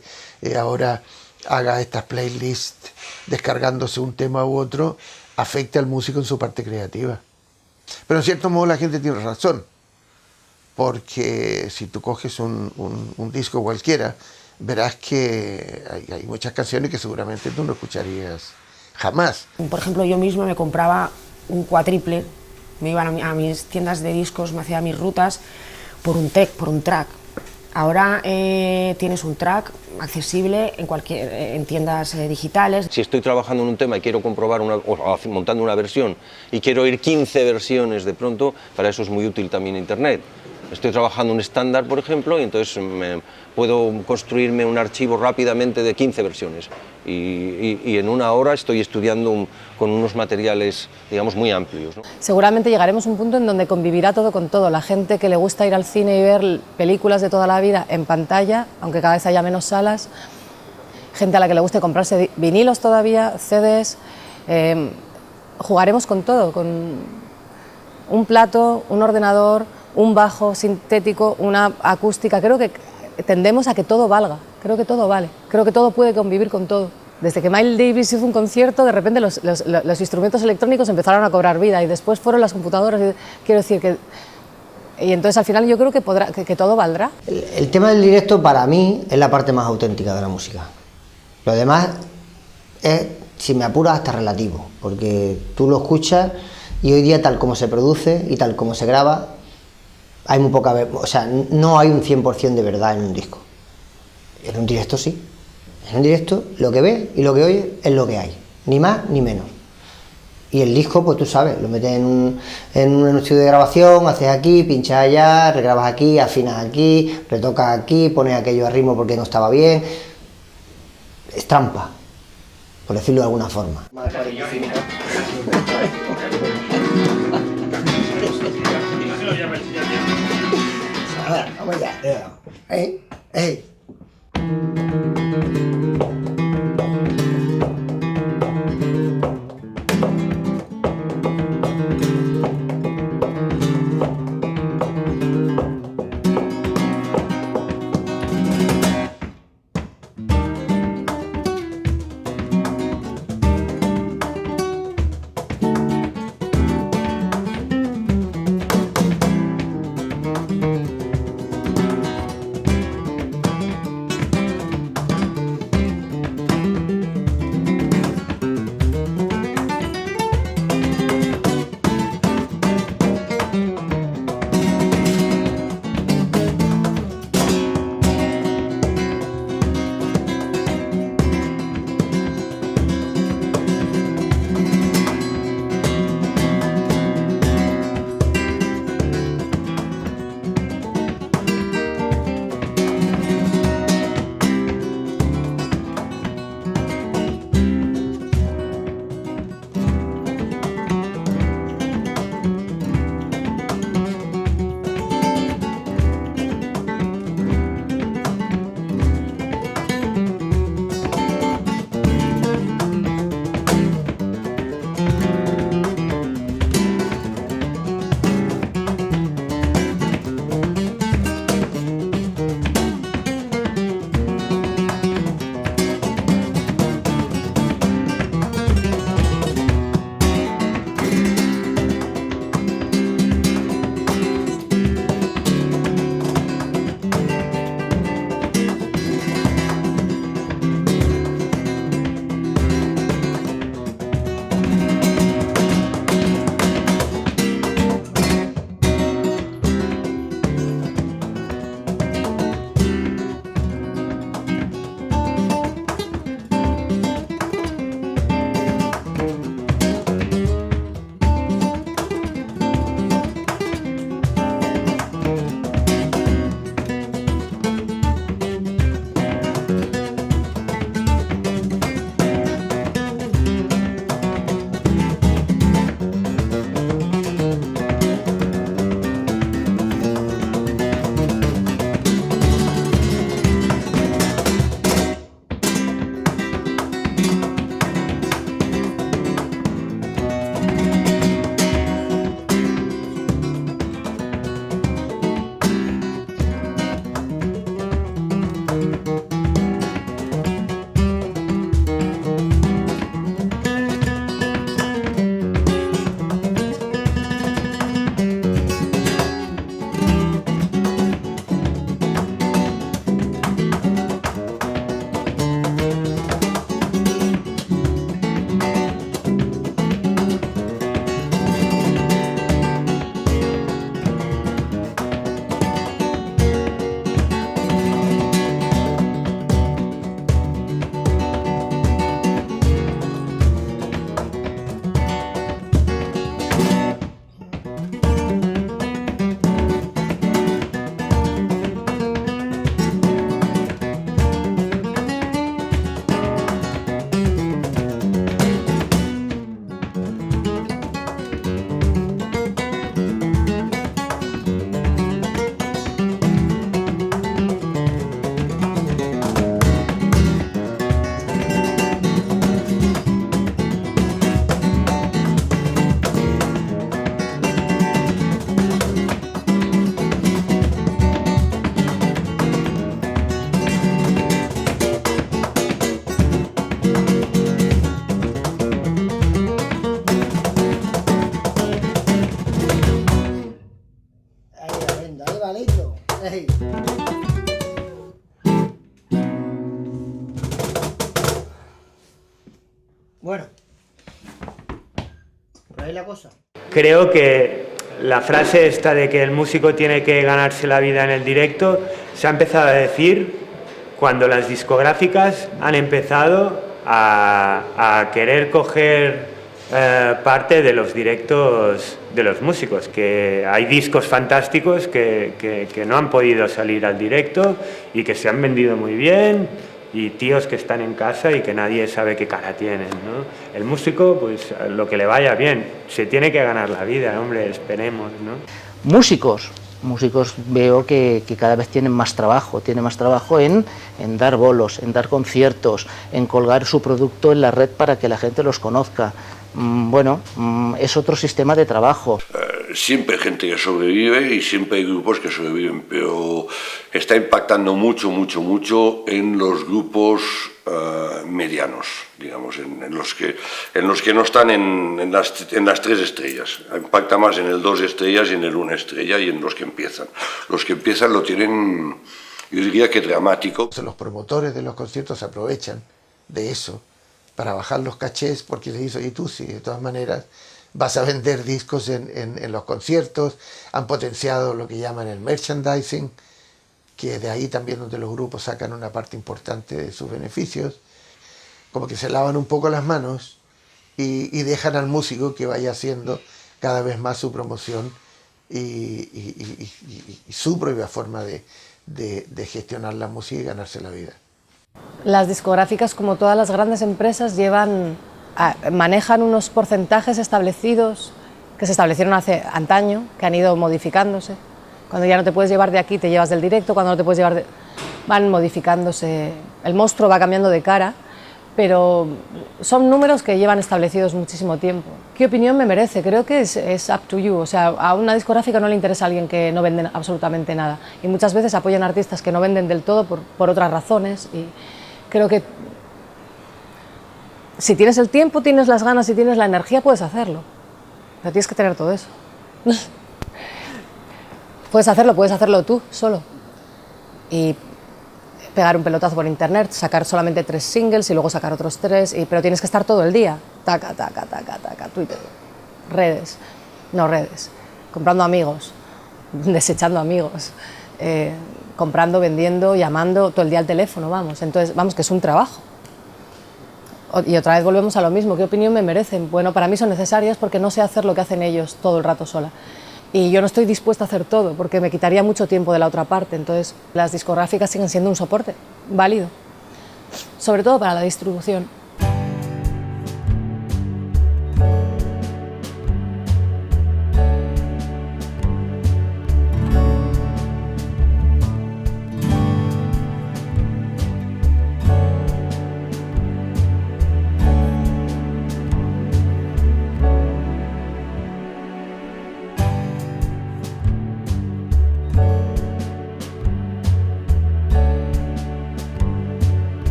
ahora haga estas playlists descargándose un tema u otro afecte al músico en su parte creativa. Pero en cierto modo la gente tiene razón, porque si tú coges un disco cualquiera, verás que hay muchas canciones que seguramente tú no escucharías jamás. Por ejemplo, yo mismo me compraba un cuatriple, me iba a mis tiendas de discos, me hacía mis rutas por un track. Ahora tienes un track accesible en tiendas digitales. Si estoy trabajando en un tema y quiero comprobar o montando una versión y quiero oír 15 versiones de pronto, para eso es muy útil también Internet. Estoy trabajando un estándar, por ejemplo, y entonces puedo construirme un archivo rápidamente de 15 versiones. Y en una hora estoy estudiando con unos materiales, digamos, muy amplios, ¿no? Seguramente llegaremos a un punto en donde convivirá todo con todo. La gente que le gusta ir al cine y ver películas de toda la vida en pantalla, aunque cada vez haya menos salas, gente a la que le guste comprarse vinilos todavía, CDs, jugaremos con todo, con un plato, un ordenador, un bajo sintético, una acústica. Creo que tendemos a que todo valga, creo que todo vale, creo que todo puede convivir con todo. Desde que Miles Davis hizo un concierto, de repente los instrumentos electrónicos empezaron a cobrar vida y después fueron las computadoras. Quiero decir que... Y entonces al final yo creo que todo valdrá. El tema del directo para mí es la parte más auténtica de la música. Lo demás es, si me apuras, hasta relativo, porque tú lo escuchas y hoy día tal como se produce y tal como se graba, hay muy poca, o sea, no hay un 100% de verdad en un disco. En un directo sí. En un directo lo que ves y lo que oyes es lo que hay, ni más ni menos. Y el disco, pues tú sabes, lo metes en un estudio de grabación, haces aquí, pinchas allá, regrabas aquí, afinas aquí, retocas aquí, pones aquello a ritmo porque no estaba bien. Es trampa, por decirlo de alguna forma. Vamos allá. ¡Ey! Valito. Hey. Bueno, por ahí la cosa. Creo que la frase esta de que el músico tiene que ganarse la vida en el directo se ha empezado a decir cuando las discográficas han empezado a querer coger parte de los directos de los músicos, que hay discos fantásticos que no han podido salir al directo y que se han vendido muy bien, y tíos que están en casa y que nadie sabe qué cara tienen, ¿no? El músico, pues lo que le vaya bien, se tiene que ganar la vida, hombre, esperemos, ¿no? Músicos veo que cada vez tienen más trabajo en dar bolos, en dar conciertos, en colgar su producto en la red para que la gente los conozca. Bueno, es otro sistema de trabajo. Siempre hay gente que sobrevive y siempre hay grupos que sobreviven, pero está impactando mucho en los grupos medianos, digamos, en los que no están en las 3 estrellas. Impacta más en el 2 estrellas y en el 1 estrella y en los que empiezan. Los que empiezan lo tienen, yo diría que dramático. Los promotores de los conciertos se aprovechan de eso para bajar los cachés, porque se dice, y tú sí, de todas maneras vas a vender discos en los conciertos. Han potenciado lo que llaman el merchandising, que de ahí también donde los grupos sacan una parte importante de sus beneficios, como que se lavan un poco las manos y dejan al músico que vaya haciendo cada vez más su promoción y su propia forma de gestionar la música y ganarse la vida. Las discográficas, como todas las grandes empresas, manejan unos porcentajes establecidos que se establecieron hace antaño, que han ido modificándose. Cuando ya no te puedes llevar de aquí, te llevas del directo, cuando no te puedes llevar van modificándose, el monstruo va cambiando de cara, pero son números que llevan establecidos muchísimo tiempo. ¿Qué opinión me merece? Creo que es up to you, o sea, a una discográfica no le interesa a alguien que no vende absolutamente nada, y muchas veces apoyan artistas que no venden del todo por otras razones, y creo que si tienes el tiempo, tienes las ganas y tienes la energía, puedes hacerlo, pero tienes que tener todo eso. Puedes hacerlo tú, solo, y pegar un pelotazo por internet, sacar solamente 3 singles y luego sacar otros 3, pero tienes que estar todo el día, taca, Twitter, redes, comprando amigos, desechando amigos, comprando, vendiendo, llamando, todo el día al teléfono, entonces, que es un trabajo. Y otra vez volvemos a lo mismo, ¿qué opinión me merecen? Bueno, para mí son necesarias porque no sé hacer lo que hacen ellos todo el rato sola. Y yo no estoy dispuesta a hacer todo porque me quitaría mucho tiempo de la otra parte, entonces las discográficas siguen siendo un soporte válido, sobre todo para la distribución.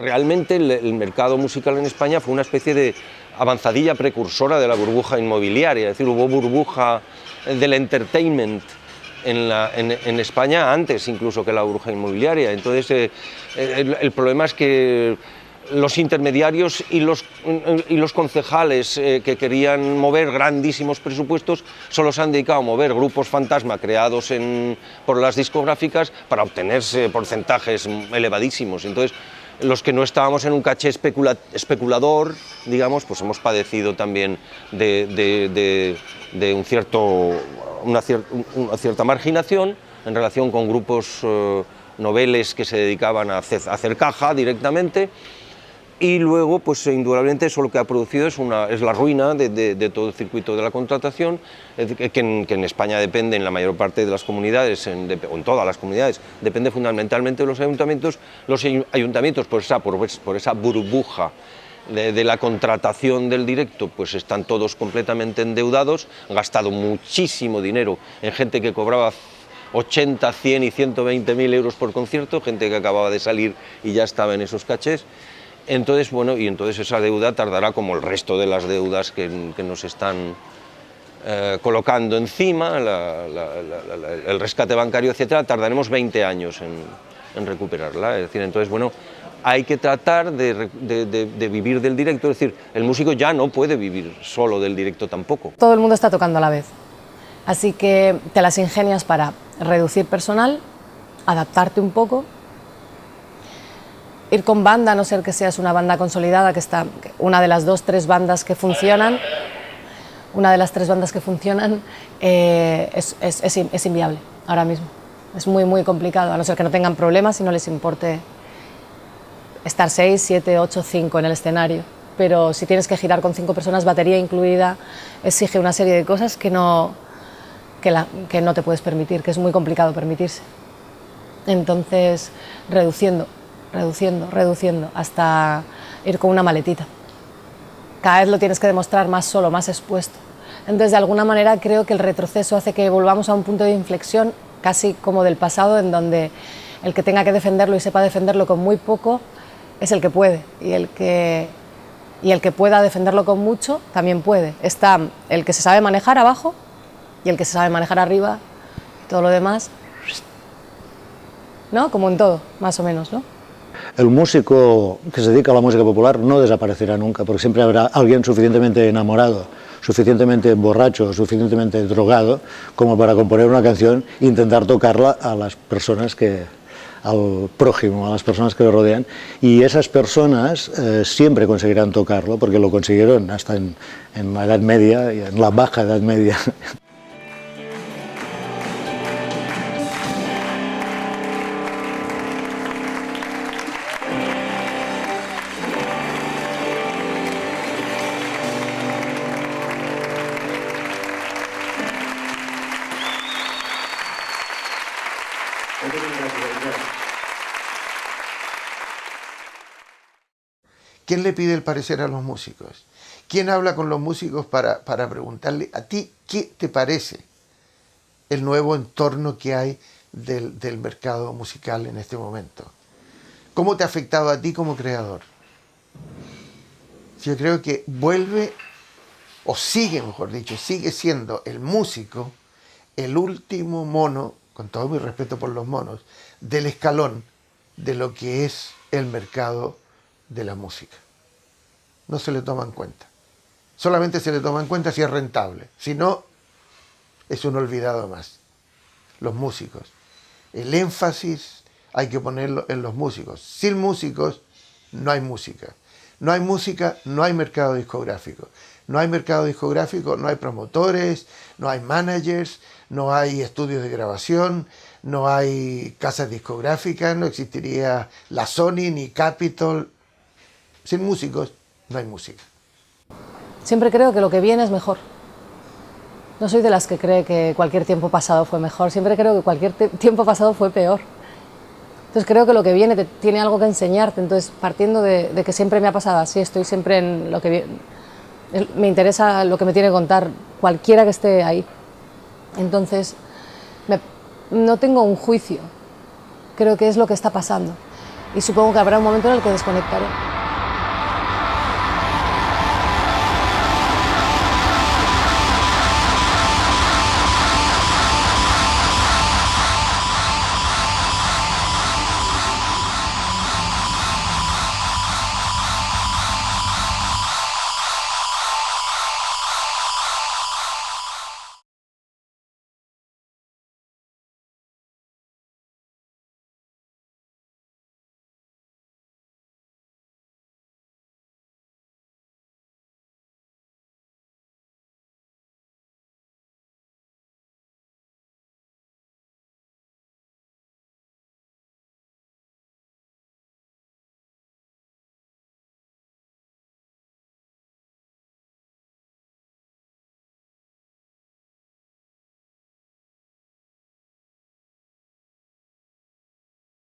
Realmente el mercado musical en España fue una especie de avanzadilla precursora de la burbuja inmobiliaria, es decir, hubo burbuja del entertainment en España antes incluso que la burbuja inmobiliaria. Entonces el problema es que los intermediarios y los concejales que querían mover grandísimos presupuestos solo se han dedicado a mover grupos fantasma creados por las discográficas para obtenerse porcentajes elevadísimos. Entonces, los que no estábamos en un caché especulador, digamos, pues hemos padecido también de una cierta marginación en relación con grupos noveles que se dedicaban a hacer caja directamente. Y luego, pues indudablemente eso lo que ha producido es la ruina de todo el circuito de la contratación, que en España depende en la mayor parte de las comunidades, o en todas las comunidades, depende fundamentalmente de los ayuntamientos. Los ayuntamientos, por esa burbuja de la contratación del directo, pues están todos completamente endeudados, han gastado muchísimo dinero en gente que cobraba 80, 100 y 120.000 euros por concierto, gente que acababa de salir y ya estaba en esos cachés. Entonces, bueno, y entonces esa deuda tardará, como el resto de las deudas que nos están colocando encima, el rescate bancario, etcétera, tardaremos 20 años en recuperarla. Es decir, entonces, bueno, hay que tratar de vivir del directo, es decir, el músico ya no puede vivir solo del directo tampoco. Todo el mundo está tocando a la vez, así que te las ingenias para reducir personal, adaptarte un poco, ir con banda, a no ser que seas una banda consolidada, que está una de las 2, 3 bandas que funcionan, es inviable ahora mismo. Es muy, muy complicado, a no ser que no tengan problemas y no les importe estar 6, 7, 8, 5 en el escenario. Pero si tienes que girar con 5 personas, batería incluida, exige una serie de cosas que no te puedes permitir, que es muy complicado permitirse. Entonces, reduciendo, hasta ir con una maletita. Cada vez lo tienes que demostrar más solo, más expuesto. Entonces, de alguna manera, creo que el retroceso hace que volvamos a un punto de inflexión, casi como del pasado, en donde el que tenga que defenderlo y sepa defenderlo con muy poco es el que puede, y el que pueda defenderlo con mucho también puede. Está el que se sabe manejar abajo y el que se sabe manejar arriba, todo lo demás, ¿no? Como en todo, más o menos, ¿no? El músico que se dedica a la música popular no desaparecerá nunca, porque siempre habrá alguien suficientemente enamorado, suficientemente borracho, suficientemente drogado, como para componer una canción e intentar tocarla a las personas al prójimo, a las personas que lo rodean, y esas personas siempre conseguirán tocarlo, porque lo consiguieron hasta en la Edad Media y en la Baja Edad Media. ¿Quién le pide el parecer a los músicos? ¿Quién habla con los músicos para preguntarle a ti qué te parece el nuevo entorno que hay del mercado musical en este momento? ¿Cómo te ha afectado a ti como creador? Yo creo que vuelve, o sigue, mejor dicho, sigue siendo el músico el último mono, con todo mi respeto por los monos, del escalón de lo que es el mercado de la música. No se le toma en cuenta. Solamente se le toma en cuenta si es rentable. Si no, es un olvidado más. Los músicos. El énfasis hay que ponerlo en los músicos. Sin músicos no hay música. No hay música, no hay mercado discográfico. No hay mercado discográfico, no hay promotores, no hay managers, no hay estudios de grabación, no hay casas discográficas, no existiría la Sony ni Capitol. Sin músicos no hay música. Siempre creo que lo que viene es mejor. No soy de las que cree que cualquier tiempo pasado fue mejor, siempre creo que cualquier tiempo pasado fue peor. Entonces creo que lo que viene tiene algo que enseñarte, entonces partiendo de que siempre me ha pasado así, estoy siempre en lo que viene, me interesa lo que me tiene que contar cualquiera que esté ahí. Entonces no tengo un juicio, creo que es lo que está pasando y supongo que habrá un momento en el que desconectaré.